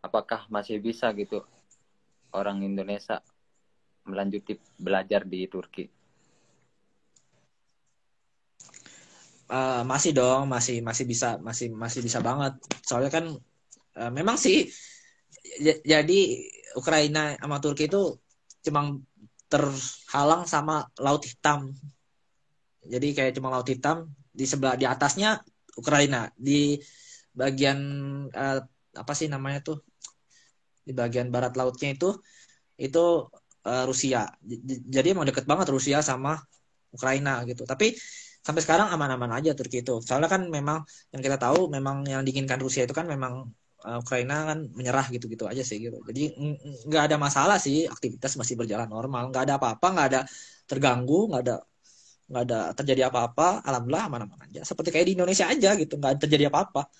apakah masih bisa gitu orang Indonesia melanjuti belajar di Turki? Masih dong, masih bisa, masih bisa banget. Soalnya kan memang sih jadi Ukraina sama Turki itu cuma terhalang sama Laut Hitam. Jadi kayak cuma Laut Hitam, di sebelah di atasnya Ukraina, di bagian apa sih namanya tuh, di bagian barat lautnya itu Rusia. Jadi emang deket banget Rusia sama Ukraina gitu. Tapi sampai sekarang aman-aman aja Turki itu. Soalnya kan memang yang kita tahu memang yang diinginkan Rusia itu kan memang Ukraina kan menyerah gitu-gitu aja sih gitu. Jadi nggak ada masalah sih, aktivitas masih berjalan normal, nggak ada apa-apa, nggak ada terganggu, nggak ada terjadi apa-apa. Alhamdulillah aman-aman aja. Seperti kayak di Indonesia aja gitu, nggak terjadi apa-apa.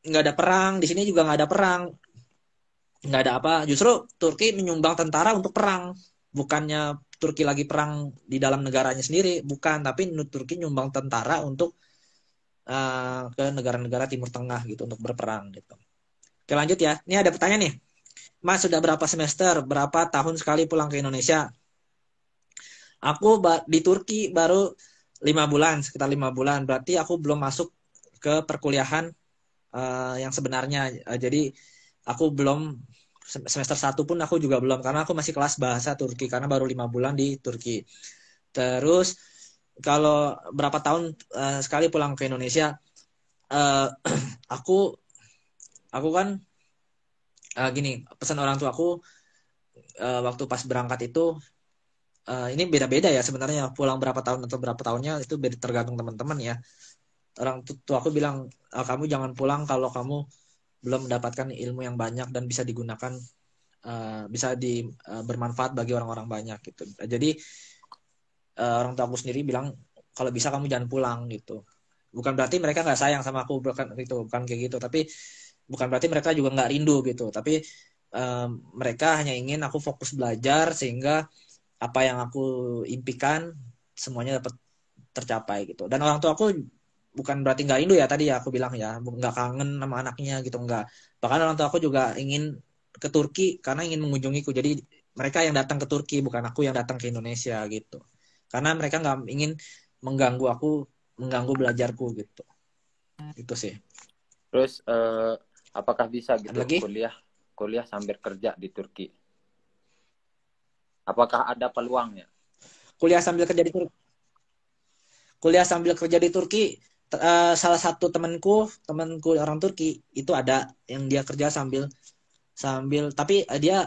Nggak ada perang di sini juga, nggak ada perang, nggak ada apa. Justru Turki menyumbang tentara untuk perang. Bukannya Turki lagi perang di dalam negaranya sendiri, bukan, tapi Turki nyumbang tentara untuk ke negara-negara Timur Tengah gitu untuk berperang gitu. Oke lanjut ya. Ini ada pertanyaan nih. Mas sudah berapa semester, berapa tahun sekali pulang ke Indonesia? Aku di Turki baru 5 bulan, sekitar 5 bulan. Berarti aku belum masuk ke perkuliahan yang sebenarnya. Jadi aku belum semester 1 pun aku juga belum, karena aku masih kelas bahasa Turki karena baru 5 bulan di Turki. Terus kalau berapa tahun sekali pulang ke Indonesia, aku kan gini, pesan orang tua aku waktu pas berangkat itu, ini beda-beda ya sebenarnya, pulang berapa tahun atau berapa tahunnya itu beda, tergantung teman-teman ya. Orang tua aku bilang, kamu jangan pulang kalau kamu belum mendapatkan ilmu yang banyak dan bisa digunakan, bisa bermanfaat bagi orang-orang banyak gitu. Jadi orang tua aku sendiri bilang kalau bisa kamu jangan pulang gitu. Bukan berarti mereka nggak sayang sama aku, bukan kayak gitu. Tapi bukan berarti mereka juga nggak rindu gitu. Tapi mereka hanya ingin aku fokus belajar sehingga apa yang aku impikan semuanya dapat tercapai gitu. Dan orang tua aku bukan berarti nggak rindu ya, tadi ya aku bilang ya, nggak kangen sama anaknya gitu, nggak. Bahkan orang tua aku juga ingin ke Turki karena ingin mengunjungiku. Jadi mereka yang datang ke Turki, bukan aku yang datang ke Indonesia gitu. Karena mereka nggak ingin mengganggu aku, mengganggu belajarku gitu. Itu sih. Terus apakah bisa gitu lagi? kuliah sambil kerja di Turki? Apakah ada peluangnya? Kuliah sambil kerja di Turki? kuliah sambil kerja di Turki. Salah satu temanku orang Turki itu ada yang dia kerja sambil sambil tapi dia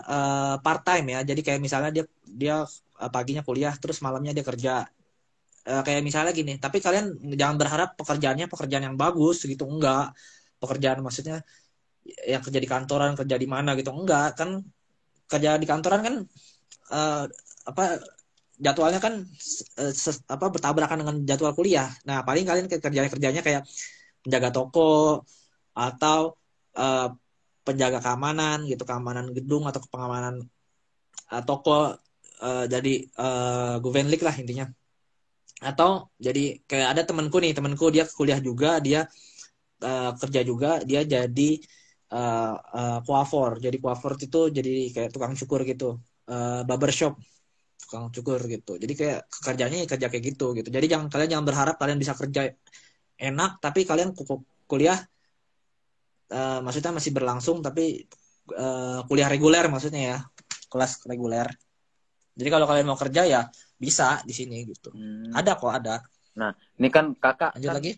part time ya. Jadi kayak misalnya dia dia paginya kuliah terus malamnya dia kerja. Kayak misalnya gini, tapi kalian jangan berharap pekerjaannya pekerjaan yang bagus gitu, enggak. Pekerjaan maksudnya yang kerja di kantoran, kerja di mana gitu, enggak. Kan kerja di kantoran kan eh, apa jadwalnya kan bertabrakan dengan jadwal kuliah. Nah, paling kalian kerjanya kayak penjaga toko atau eh, penjaga keamanan gitu, keamanan gedung atau pengamanan toko, jadi Guvenlik lah intinya. Atau jadi kayak ada temanku dia kuliah juga, dia kerja juga, dia jadi coiffeur. Jadi coiffeur itu jadi kayak tukang cukur gitu, barbershop, tukang cukur gitu. Jadi kayak kerjanya ya kerja kayak gitu gitu. Jadi kalian jangan berharap kalian bisa kerja enak tapi kalian kuliah maksudnya masih berlangsung tapi kuliah reguler maksudnya ya, kelas reguler. Jadi kalau kalian mau kerja ya bisa di sini gitu. Ada kok, ada. Nah, ini kan kakak Lanjut kan lagi.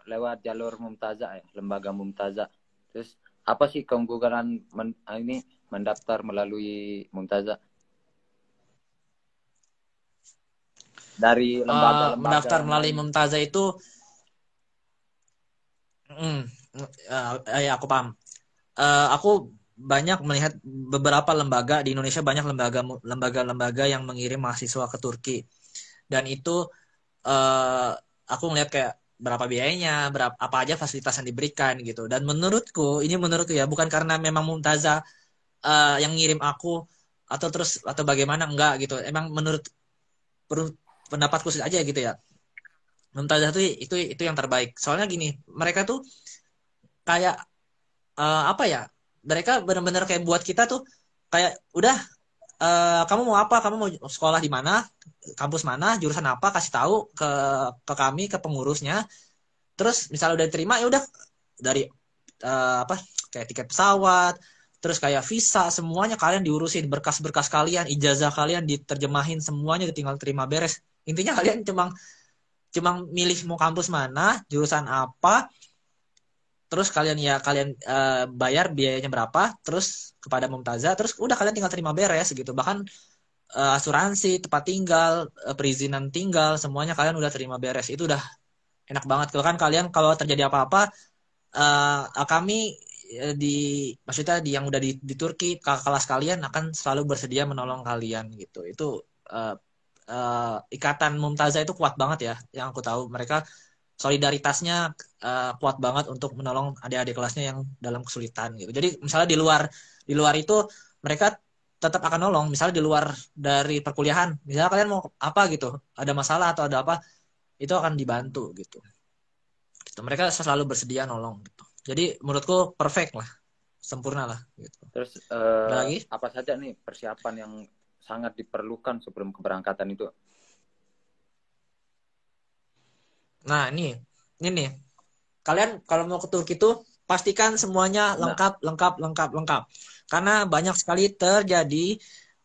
lewat jalur Mumtazah ya, lembaga Mumtazah. Terus apa sih keunggulan ini mendaftar melalui Mumtazah? Dari lembaga-lembaga Mendaftar yang melalui lain. Mumtazah itu ya aku paham. Aku banyak melihat beberapa lembaga di Indonesia, banyak lembaga-lembaga yang mengirim mahasiswa ke Turki, dan itu aku ngeliat kayak berapa biayanya, berapa apa aja fasilitas yang diberikan gitu. Dan menurutku ya, bukan karena memang Mumtazah yang ngirim aku atau bagaimana, enggak gitu. Emang menurut pendapatku aja gitu ya. Mumtazah itu yang terbaik. Soalnya gini, mereka tuh kayak apa ya? Mereka benar-benar kayak buat kita tuh kayak udah, kamu mau apa? Kamu mau sekolah di mana? Kampus mana? Jurusan apa? Kasih tahu ke kami, ke pengurusnya. Terus misalnya udah diterima ya udah, dari apa kayak tiket pesawat, terus kayak visa, semuanya kalian diurusin, berkas-berkas kalian, ijazah kalian diterjemahin, semuanya tinggal terima beres. Intinya kalian cuma milih mau kampus mana, jurusan apa, terus kalian bayar biayanya berapa, terus kepada Mumtazah, terus udah kalian tinggal terima beres gitu. Bahkan asuransi, tempat tinggal, perizinan tinggal, semuanya kalian udah terima beres. Itu udah enak banget. Kan kalian kalau terjadi apa-apa, kami maksudnya yang udah di Turki, kakak kelas kalian akan selalu bersedia menolong kalian gitu. Itu ikatan Mumtazah itu kuat banget ya. Yang aku tahu mereka solidaritasnya kuat banget untuk menolong adik-adik kelasnya yang dalam kesulitan gitu. Jadi misalnya di luar itu mereka tetap akan nolong. Misalnya di luar dari perkuliahan, misalnya kalian mau apa gitu, ada masalah atau ada apa, itu akan dibantu gitu. Mereka selalu bersedia nolong gitu. Jadi menurutku perfect lah, sempurna lah gitu. Terus lagi? apa saja nih persiapan yang sangat diperlukan sebelum keberangkatan itu? Nah ini nih, kalian kalau mau ke Turki tuh pastikan semuanya lengkap. Karena banyak sekali terjadi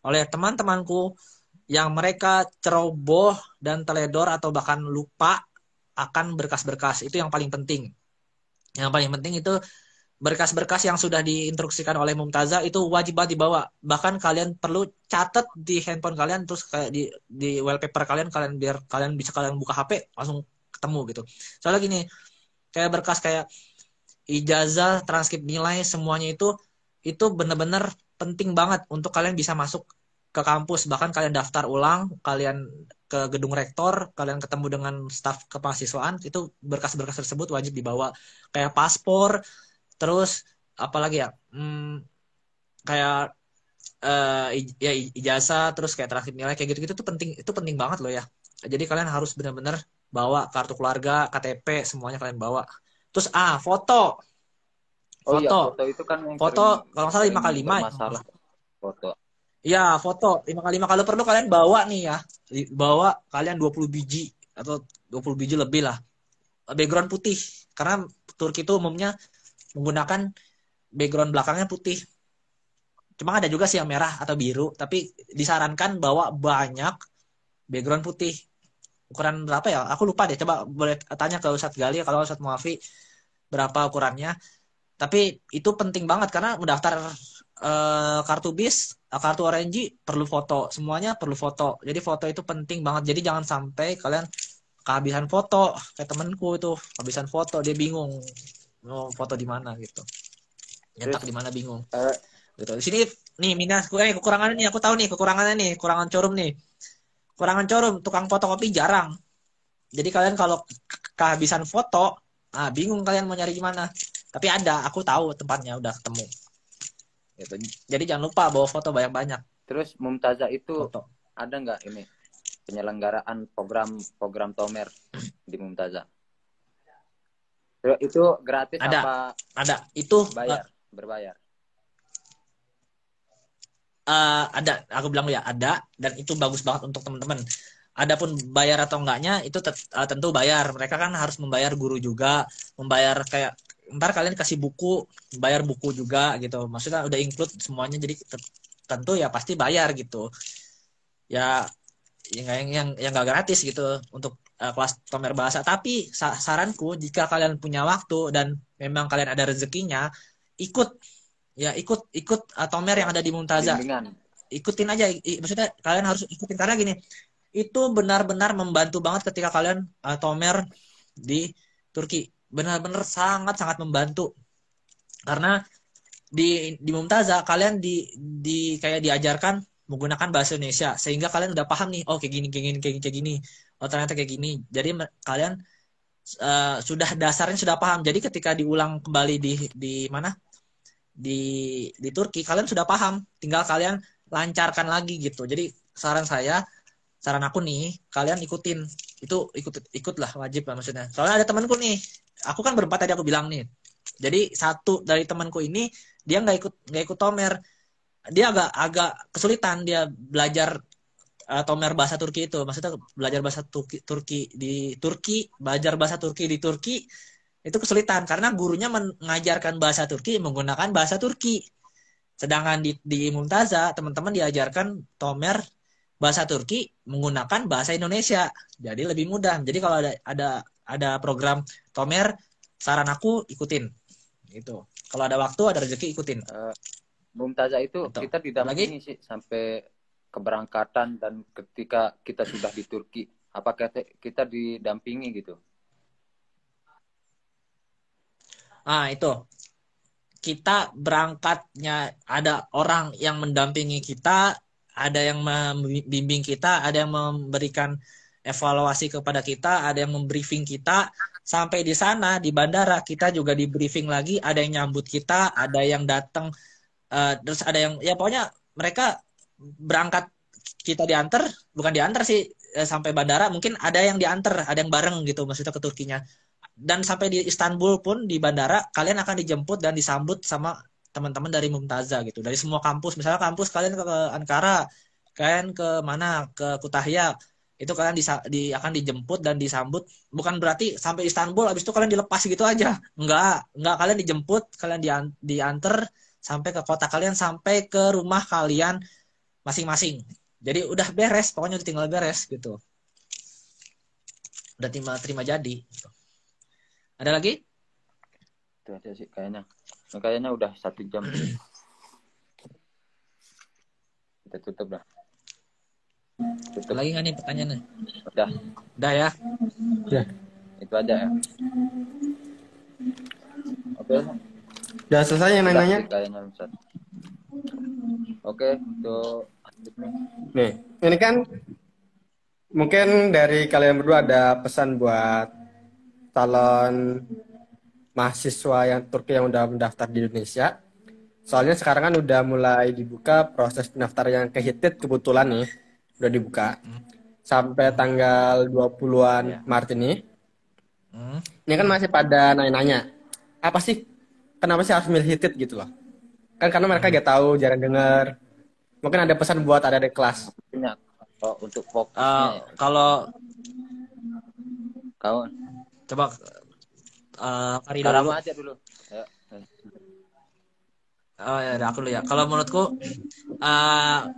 oleh teman-temanku yang mereka ceroboh dan teledor atau bahkan lupa akan berkas-berkas. Itu yang paling penting. Yang paling penting itu berkas-berkas yang sudah diinstruksikan oleh Mumtazah itu wajib banget dibawa. Bahkan kalian perlu catat di handphone kalian, terus kayak di wallpaper kalian biar kalian bisa buka HP langsung ketemu gitu. Soalnya gini, kayak berkas kayak ijazah, transkrip nilai, semuanya itu benar-benar penting banget untuk kalian bisa masuk ke kampus. Bahkan kalian daftar ulang, kalian ke gedung rektor, kalian ketemu dengan staf kemahasiswaan, itu berkas-berkas tersebut wajib dibawa. Kayak paspor, terus apalagi ya, kayak ya ijazah, terus kayak transkrip nilai, kayak gitu-gitu tuh itu penting banget loh ya. Jadi kalian harus benar-benar bawa kartu keluarga, KTP, semuanya kalian bawa. Terus foto. Oh iya, foto itu kan yang foto kalau nggak salah 5x5 masalah foto. Ya, foto 5x5 kalau perlu kalian bawa nih ya. Bawa kalian 20 biji atau 20 biji lebih lah. Background putih. Karena Turki itu umumnya menggunakan background belakangnya putih. Cuma ada juga sih yang merah atau biru, tapi disarankan bawa banyak background putih. ukuran berapa ya? Aku lupa deh. Coba boleh tanya ke Ustadz Gali kalau Ustadz Muafi berapa ukurannya. Tapi itu penting banget karena mendaftar kartu bis, kartu Orange perlu foto, semuanya perlu foto. Jadi foto itu penting banget. Jadi jangan sampai kalian kehabisan foto. Kayak temenku itu kehabisan foto, dia bingung mau foto di mana gitu. Terus Nyetak di mana bingung. eh, Gitu. Di sini nih minus kekurangannya nih, aku tahu nih kekurangannya nih, kekurangan Corum nih. Kekurangan Corum, tukang fotokopi jarang. Jadi kalian kalau kehabisan foto, bingung kalian mau nyari di mana. Tapi ada, aku tahu tempatnya udah ketemu. Gitu. Jadi jangan lupa bawa foto banyak-banyak. terus Mumtazah itu Foto. ada nggak ini penyelenggaraan program Tomer di Mumtazah? Terus itu gratis Ada, apa ada. Itu berbayar? ada. Aku bilang ya ada, dan itu bagus banget untuk teman-teman. Adapun bayar atau enggaknya itu tentu bayar. Mereka kan harus membayar guru juga, membayar kayak ntar kalian kasih buku, bayar buku juga gitu. Maksudnya udah include semuanya, jadi tentu ya pasti bayar gitu. Ya yang nggak gratis gitu untuk kelas Tomer bahasa. Tapi saranku jika kalian punya waktu dan memang kalian ada rezekinya, ikut Tomer yang ada di Mumtazah. Bimbingan. Ikutin aja, maksudnya kalian harus ikutin karena gini, itu benar-benar membantu banget ketika kalian Tomer di Turki. Benar-benar sangat-sangat membantu. Karena di Mumtazah kalian di kayak diajarkan menggunakan bahasa Indonesia sehingga kalian udah paham nih, oh kayak gini kayak gini kayak gini. Oh ternyata kayak gini. Jadi kalian sudah dasarnya sudah paham. Jadi ketika diulang kembali di mana? Di Turki kalian sudah paham, tinggal kalian lancarkan lagi gitu. Jadi saran aku nih, kalian ikutin itu, ikutlah, wajib lah maksudnya. Soalnya ada temanku nih, aku kan berempat tadi aku bilang nih. Jadi satu dari temanku ini dia nggak ikut Tomer, dia agak kesulitan dia belajar Tomer bahasa Turki itu. Maksudnya belajar bahasa Turki di Turki, belajar bahasa Turki di Turki itu kesulitan karena gurunya mengajarkan bahasa Turki menggunakan bahasa Turki. Sedangkan di Mumtazah teman-teman diajarkan Tomer bahasa Turki menggunakan bahasa Indonesia. Jadi lebih mudah. Jadi kalau ada program Tomer, saran aku ikutin. Gitu. Kalau ada waktu, ada rezeki, ikutin. Mumtazah itu Gitu. kita didampingi sih sampai keberangkatan dan ketika kita sudah di Turki, apakah kita didampingi gitu? Itu. Kita berangkatnya ada orang yang mendampingi kita, ada yang membimbing kita, ada yang memberikan evaluasi kepada kita, ada yang membriefing kita. Sampai di sana di bandara kita juga di briefing lagi, ada yang nyambut kita, ada yang datang, terus ada yang ya pokoknya mereka berangkat, kita diantar, bukan diantar sih sampai bandara, mungkin ada yang diantar, ada yang bareng gitu maksudnya ke Turkinya. Dan sampai di Istanbul pun di bandara kalian akan dijemput dan disambut sama teman-teman dari Mumtazah gitu, dari semua kampus. Misalnya kampus kalian ke Ankara, kalian ke mana, ke Kutahya, itu kalian akan dijemput dan disambut. Bukan berarti sampai Istanbul habis itu kalian dilepas gitu aja, enggak, kalian dijemput, kalian diantar sampai ke kota kalian, sampai ke rumah kalian masing-masing. Jadi udah beres, pokoknya udah tinggal beres gitu, udah terima jadi gitu. Ada lagi? Itu aja sih kayaknya udah 1 jam. Kita tutup dah. Tutup. Lagi nggak nih pertanyaannya? Udah ya. Ya. Itu aja ya. Oke. Udah selesai yang nanya? Kayaknya Ustaz. Oke, untuk nih, ini kan mungkin dari kalian berdua ada pesan buat calon mahasiswa yang Turki yang udah mendaftar di Indonesia. Soalnya sekarang kan udah mulai dibuka proses pendaftaran yang ke HITID, kebetulan nih udah dibuka sampai tanggal 20-an Maret ini. Ini kan masih pada nanya-nanya, apa sih, kenapa sih harus milih HITID gitu loh. Kan karena mereka gak tahu, jarang dengar. Mungkin ada pesan buat adik-adik kelas. Untuk fokusnya kalau kau coba Farida dulu aja dulu. Ya. Oh ya, aku dulu ya. Kalau menurutku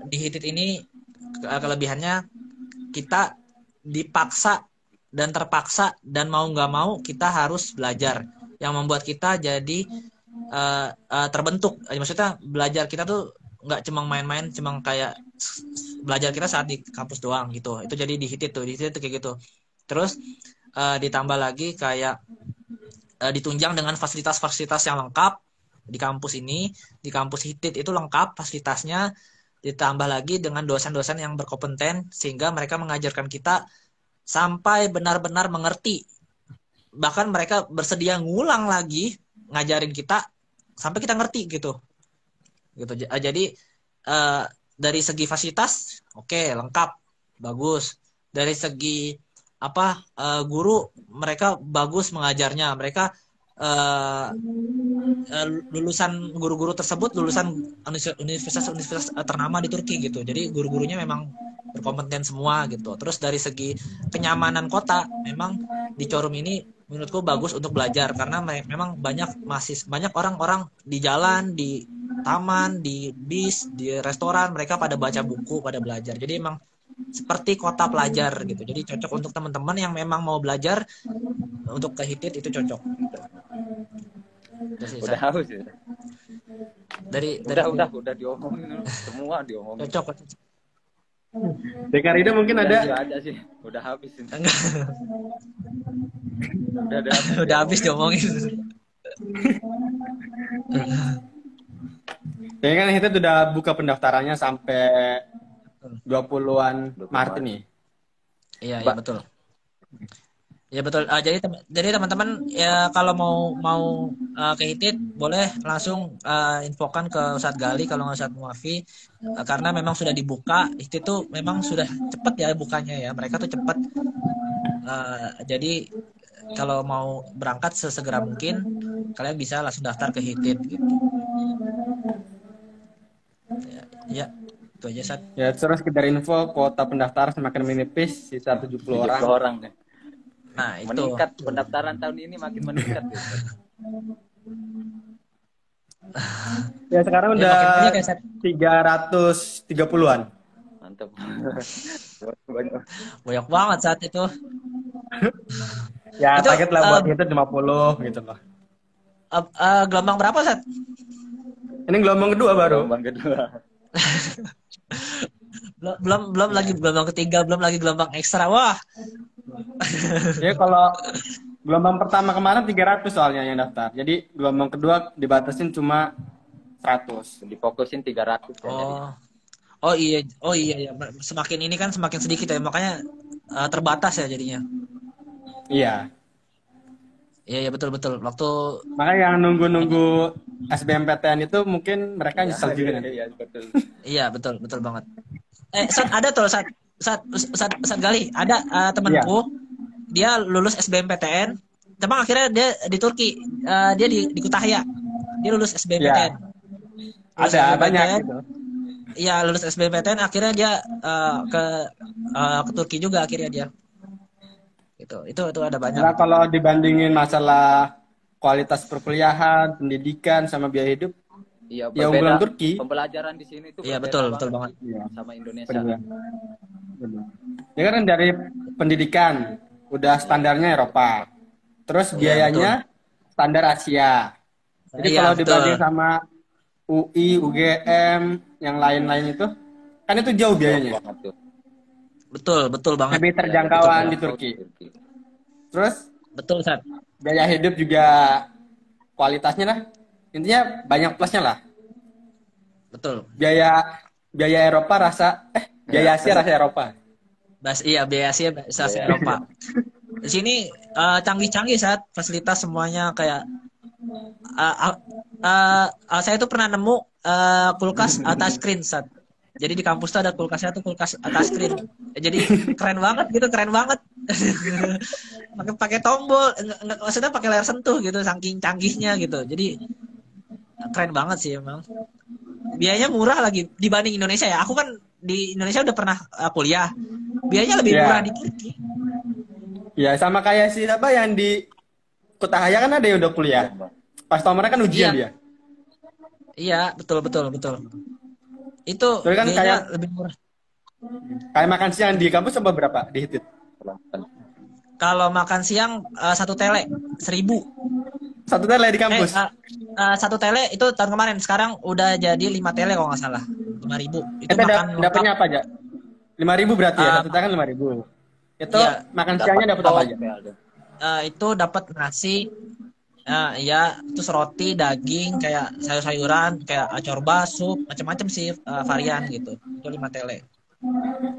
di HITID ini kelebihannya kita dipaksa dan terpaksa dan mau nggak mau kita harus belajar, yang membuat kita jadi terbentuk. Maksudnya belajar kita tuh nggak cuma main-main, cuma kayak belajar kita saat di kampus doang gitu. Itu jadi di HITIT tuh kayak gitu. Terus ditambah lagi kayak ditunjang dengan fasilitas-fasilitas yang lengkap di kampus ini. Di kampus HITIT itu lengkap fasilitasnya, ditambah lagi dengan dosen-dosen yang berkompeten sehingga mereka mengajarkan kita sampai benar-benar mengerti. Bahkan mereka bersedia ngulang lagi ngajarin kita sampai kita ngerti gitu. Jadi dari segi fasilitas oke, lengkap, bagus. Dari segi guru, mereka bagus mengajarnya. Mereka lulusan guru-guru tersebut lulusan universitas ternama di Turki gitu. Jadi guru-gurunya memang berkompeten semua gitu. Terus dari segi kenyamanan kota, memang di Çorum ini menurutku bagus untuk belajar karena memang banyak orang-orang di jalan, di taman, di bis, di restoran, mereka pada baca buku, pada belajar. Jadi emang seperti kota pelajar gitu. Jadi cocok untuk teman-teman yang memang mau belajar, untuk ke HITIT itu cocok. Udah haus ya. Udah diomongin semua diomongin. Cocok. Dekarida mungkin ada aja sih. Udah habis ini. Udah habis diomongin. Jadi kan HITIT udah buka pendaftarannya sampai 20-an Maret ini. Iya, betul. Ya betul. Jadi teman-teman ya kalau mau ke HITIT boleh langsung infokan ke Ustadz Gali kalau nggak Ustadz Muafi, karena memang sudah dibuka. HITIT tuh memang sudah cepat ya bukanya ya. Mereka tuh cepat. Jadi kalau mau berangkat sesegera mungkin kalian bisa langsung daftar ke HITIT gitu. Ya, itu aja Sat. Ya, terus sekedar info, kuota pendaftar semakin menipis, sisa 70 orang. Nih. Nah, itu. Meningkat pendaftaran tahun ini makin meningkat. Ya, sekarang udah 330-an. Mantap. Banyak banget saat itu. Ya, target lah buat itu 50 gitu loh. Gelombang berapa, Sat? Ini gelombang kedua baru. Gelombang kedua. belum lagi gelombang ketiga, belum lagi gelombang ekstra. Wah. Ya kalau gelombang pertama kemarin 300 soalnya yang daftar. Jadi gelombang kedua dibatasin cuma 100. Difokusin 300 ya. Oh iya. Semakin ini kan semakin sedikit ya, makanya terbatas ya jadinya. Iya. Iya betul. Waktu makanya yang nunggu SBMPTN itu mungkin mereka nyesel juga nanti. Iya, betul. Iya, betul banget. Sat ada tuh Sat Gali, ada temanku, dia lulus SBMPTN, tapi akhirnya dia di Turki, dia di Kütahya. Dia lulus SBMPTN. Ya. Ada banyak gitu. Iya, lulus SBMPTN akhirnya dia ke Turki juga akhirnya dia. Itu ada banyak. Karena kalau dibandingin masalah kualitas perkuliahan, pendidikan sama biaya hidup, iya, ya unggulan Turki. Pembelajaran di sini tuh iya betul banget sama Indonesia. Benar. Ya kan dari pendidikan udah standarnya Eropa. Terus biayanya standar Asia. Jadi kalau dibanding sama UI, UGM, yang lain-lain itu, kan itu jauh biayanya. Betul banget. Lebih terjangkauan di Turki. Terus betul, Sat. Biaya hidup juga kualitasnya lah. Intinya banyak plusnya lah. Betul. Biaya Eropa biaya Asia rasa Eropa. Biaya Asia rasa Eropa. Di sini canggih-canggih Sat, fasilitas semuanya kayak saya tuh pernah nemu kulkas touchscreen Sat. Jadi di kampus tuh ada kulkasnya tuh kulkas touchscreen. Jadi keren banget. pakai tombol, maksudnya pakai layar sentuh gitu, saking canggihnya gitu. Jadi keren banget sih emang. Biayanya murah lagi dibanding Indonesia ya. Aku kan di Indonesia udah pernah kuliah. Biayanya lebih murah di Turki. Ya sama kayak siapa yang di Kütahya kan ada yang udah kuliah. Pas tahun kan ujian dia. Iya, betul. Itu kan kayak lebih murah. Kayak makan siang di kampus berapa di HITIT? Kalau makan siang satu tele 1.000. Satu tele di kampus. Satu tele itu tahun kemarin. Sekarang udah jadi 5 tele kalau nggak salah. 5.000. Itu Kita makan dapatnya apa aja? 5.000 berarti ya, satu tele kan 5.000. Itu iya. makan siangnya dapat apa aja? Itu dapat nasi, ya, terus roti, daging, kayak sayur-sayuran, kayak corba, sup, macam-macam sih varian gitu. Itu 5 tele.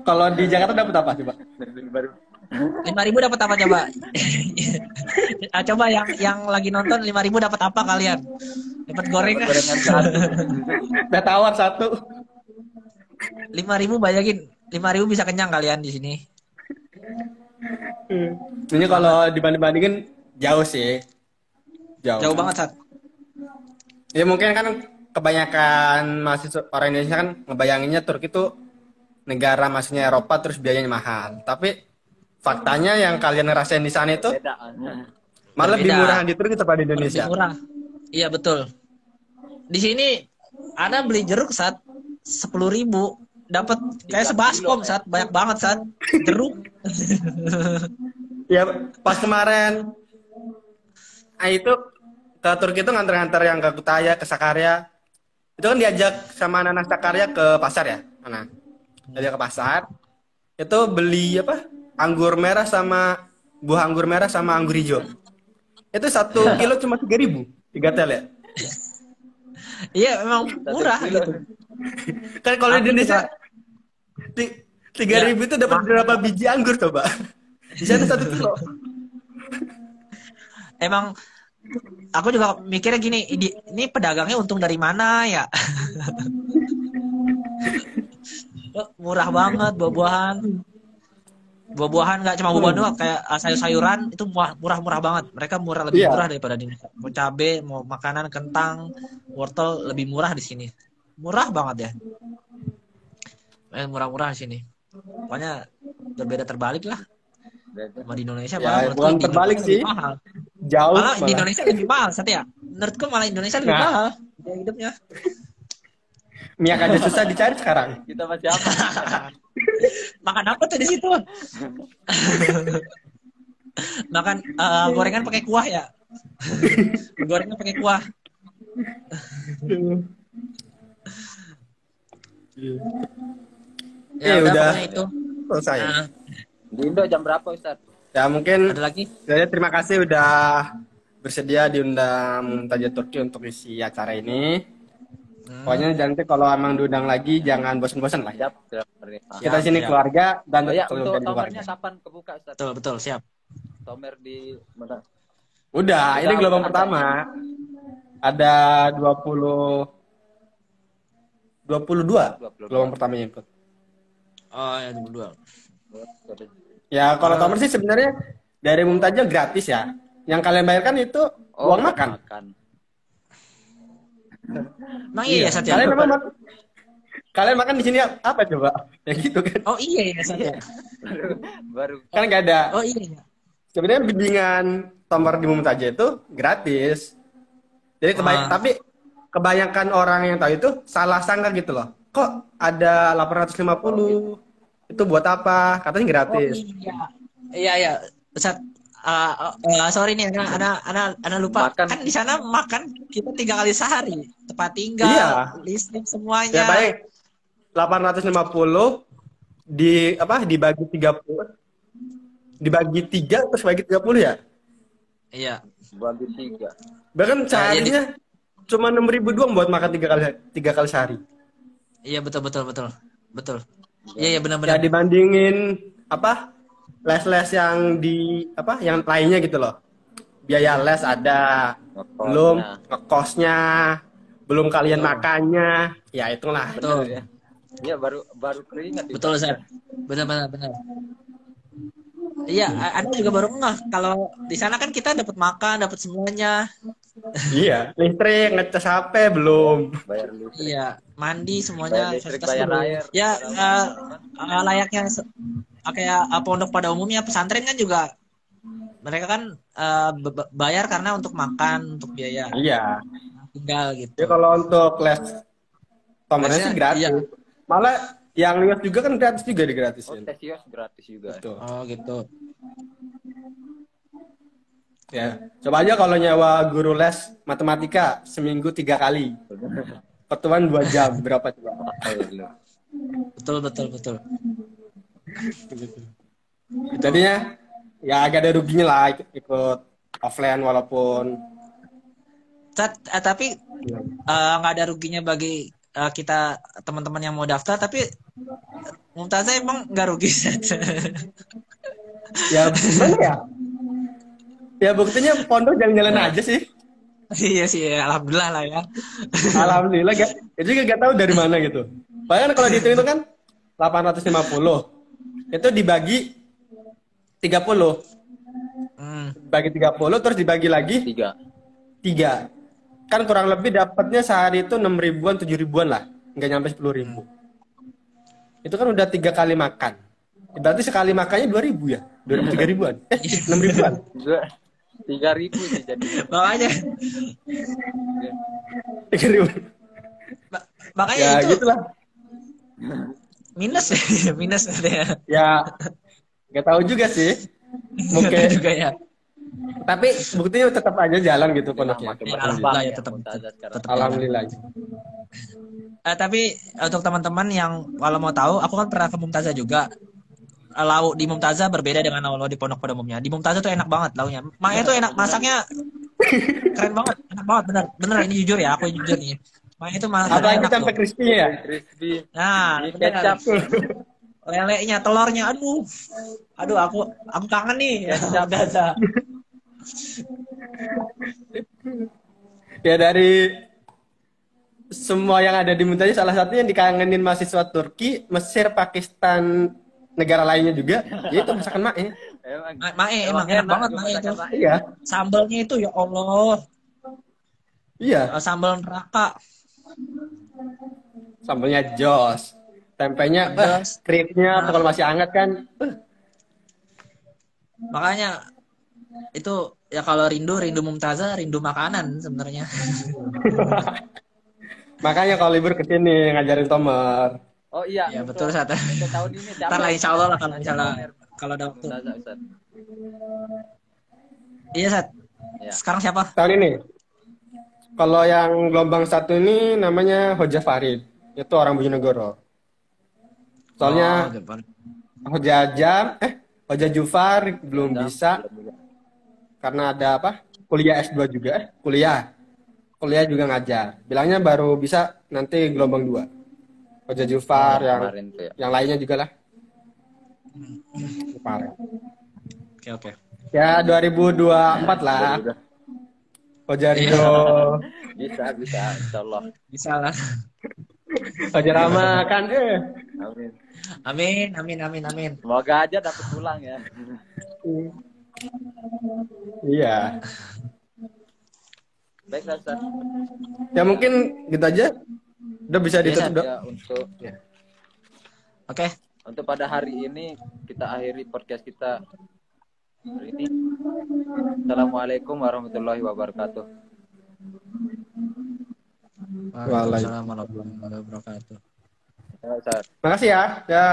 Kalau di Jakarta dapat apa coba? 5.000 dapat apa coba? Coba yang lagi nonton 5.000 dapat apa kalian? Dapat gorengan. Udah tawar satu. 5.000 bayangin, 5.000 bisa kenyang kalian di sini. Ini kalau dibanding-bandingin jauh sih. Jauh banget, Sat. Ya mungkin kan kebanyakan mahasiswa orang Indonesia kan ngebayanginnya Turki itu negara maksudnya Eropa terus biayanya mahal. Tapi faktanya yang kalian ngerasain di sana itu malah lebih murah di Turki daripada di Indonesia. Lebih murah. Iya betul. Di sini Ana beli jeruk Sat 10.000 dapat kayak sebaskom Sat, banyak banget Sat jeruk. Ya pas kemarin itu ke Turki itu nganter-nganter yang ke Kutaya, ke Sakarya. Itu kan diajak sama anak-anak Sakarya ke pasar ya, mana? Diajak ke pasar. Itu beli apa? Anggur merah sama buah anggur merah sama anggur hijau. Itu 1 kilo cuma 3.000, 3 tel ya. Iya memang murah gitu. Kan kalau di Indonesia 3.000 itu dapat berapa biji anggur coba? Di sana 1 kilo. Emang aku juga mikirnya gini, ini pedagangnya untung dari mana ya? Murah banget buah-buahan. Buah-buahan nggak cuma buah-buahan doang, kayak sayur-sayuran itu murah-murah banget. Mereka lebih murah daripada di Indonesia. Mau cabe, mau makanan kentang, wortel lebih murah di sini. Murah banget ya. Murah-murah di sini. Pokoknya berbeda terbalik lah. Sama di Indonesia ya, bukan terbalik sih. Mahal. Jauh malah di Indonesia lebih mahal, Satya. Menurutku malah Indonesia lebih mahal hidupnya. Minyak aja susah dicari sekarang. Kita masih apa? Makan apa tuh di situ? Makan gorengan pakai kuah ya? Gorengan pakai kuah. Ya udah itu. Selesai. Di Indo jam berapa Ustaz? Ya mungkin Ada lagi? saya terima kasih udah bersedia diundang Muntajat Turki untuk isi acara ini. Pokoknya nanti kalau emang diundang lagi jangan bosan-bosan lah. Siap. Kita sini keluarga dan ya, untuk tomernya kapan kebuka Ustaz? Betul, siap. Tomer di mana? Udah, ini gelombang pertama. Ada 22 gelombang pertamanya ikut. Oh ya, 22. Ya kalau tomer sih sebenarnya dari Muntajat gratis ya. Yang kalian bayarkan itu uang makan. Emang iya ya Satya? Kalian makan di sini apa coba? Ya gitu kan. Oh iya ya Satya. Baru Kan nggak ada. Oh iya. Sebenarnya bimbingan tomer di Muntajat itu gratis. Jadi tapi kebanyakan orang yang tahu itu salah sangka gitu loh. Kok ada 850? Itu buat apa? Katanya gratis. Oh, iya. Ustaz, sorry nih, anak lupa. Makan. Kan di sana makan kita 3 kali sehari, tempat tinggal, listrik semuanya. Ya baik. 850 dibagi 30. Dibagi 3 terus bagi 30 ya? Iya. Bagi 3. Bahkan seharinya cuma 6.000 doang buat makan 3 kali sehari. Iya betul. Iya benar-benar. Ya dibandingin les-les yang yang lainnya gitu loh. Biaya les ada, belum ngekosnya, belum kalian makannya, ya itulah. Betul. Iya baru keringat. Betul Ustaz. Benar. Iya, Anda juga baru ngeh kalau di sana kan kita dapat makan, dapat semuanya. Iya, listrik, ngecas HP belum. Bayar listrik. Iya, mandi semuanya. Bayar listrik, bayar air. Ya, layaknya kayak pondok pada umumnya, pesantren kan juga mereka kan bayar karena untuk makan, untuk biaya. Iya. Tinggal gitu. Ya kalau untuk les tomernya sih gratis. Iya. Malah Yang luas juga kan gratis juga Oh, digratisin. tes IOS gratis juga. Betul. Oh gitu. Ya, coba aja kalau nyawa guru les matematika seminggu 3 kali. Pertemuan 2 jam, berapa coba? Mahal lu. Betul betul betul. Jadinya ya agak ada ruginya lah ikut offline walaupun Tapi nggak ada ruginya bagi kita teman-teman yang mau daftar, tapi Mumtazah emang nggak rugi, Sat. ya gimana ya? Ya buktinya pondok jalan-jalan aja sih. Iya sih, alhamdulillah lah ya. Alhamdulillah gak, itu juga gak tahu dari mana gitu. Bahkan kalau dihitung itu kan 850. Itu dibagi 30. Bagi 30 terus dibagi lagi 3. Kan kurang lebih dapatnya sehari itu 6 ribuan, 7 ribuan lah. Nggak nyampe 10 ribu. Itu kan udah 3 kali makan. Berarti sekali makannya 2 ribu ya? 2 ribu, 3 ribuan? 6 ribuan? 3.000 sih jadi. Makanya 3 ribu. makanya Ya itu gitulah. minus minus katanya. Ya nggak tahu juga sih. Nggak Oke. tahu juga ya. Tapi buktinya tetap aja jalan gitu pondoknya. Makin Ya, berkembang alhamdulillah ya, ya, tetap- Mumtazah sekarang. tetap. Alhamdulillah. Tapi untuk teman-teman yang kalau mau tahu, aku kan pernah ke Mumtazah juga. Lauk di Mumtazah berbeda dengan lauk di pondok pada umumnya. Di Mumtazah tuh enak banget lauknya. Maknya tuh enak, masaknya keren banget, enak banget, bener, bener ini jujur ya, aku jujur nih. Maknya itu masaknya Apalagi enak sampai tuh. crispy ya. Crispy. Nah, Ini bener. kecap. Lelenya, telurnya, aduh, aku kangen nih. Mumtazah. Ya dari semua yang ada di Muntazah salah satu yang dikangenin mahasiswa Turki, Mesir, Pakistan, negara lainnya juga, yaitu masakan Mae. Mae emang enak banget Mae itu. Iya, Sambalnya itu ya Allah, iya. sambal neraka. Sambalnya jos, tempenya, Jos. kriuknya kalau masih hangat kan. Makanya itu ya kalau rindu Mumtazah, rindu makanan sebenarnya. Makanya kalau libur kesini ngajarin Tomer. Oh iya. Ya betul, Sat. Untuk tahun ini siapa? Ntar lah insya Allah lah kalau misalnya kalau ada waktu. Mumtazah, Ustaz. Iya, Sat. Ya. Sekarang siapa? Tahun ini. Kalau yang gelombang 1 ini namanya Hoja Farid, itu orang Bojonegoro. Soalnya Oh, depan. Hoja Jufar belum bisa karena ada apa? Kuliah S2 juga, kuliah juga ngajar. Bilangnya baru bisa nanti gelombang 2. Hoja Jufar yang kemarin tuh ya. yang lainnya juga lah. Kemarin. Oke. Ya 2024 lah. Udah. Hoja Ridho, Bisa, insyaallah. Bisa lah. Hoja Rama kan Amin. Amin. Semoga aja dapat pulang ya. Iya. Baiklah, Ustaz. Ya mungkin gitu aja. Udah bisa ditutup, Dok. Ya, untuk Oke. untuk pada hari ini kita akhiri podcast kita hari ini. Assalamualaikum warahmatullahi wabarakatuh. Waalaikumsalam warahmatullahi wabarakatuh. Ya, Ustaz. Makasih ya. Ya.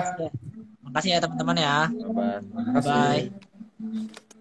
Makasih ya teman-teman ya. Bye. Makasih. Bye.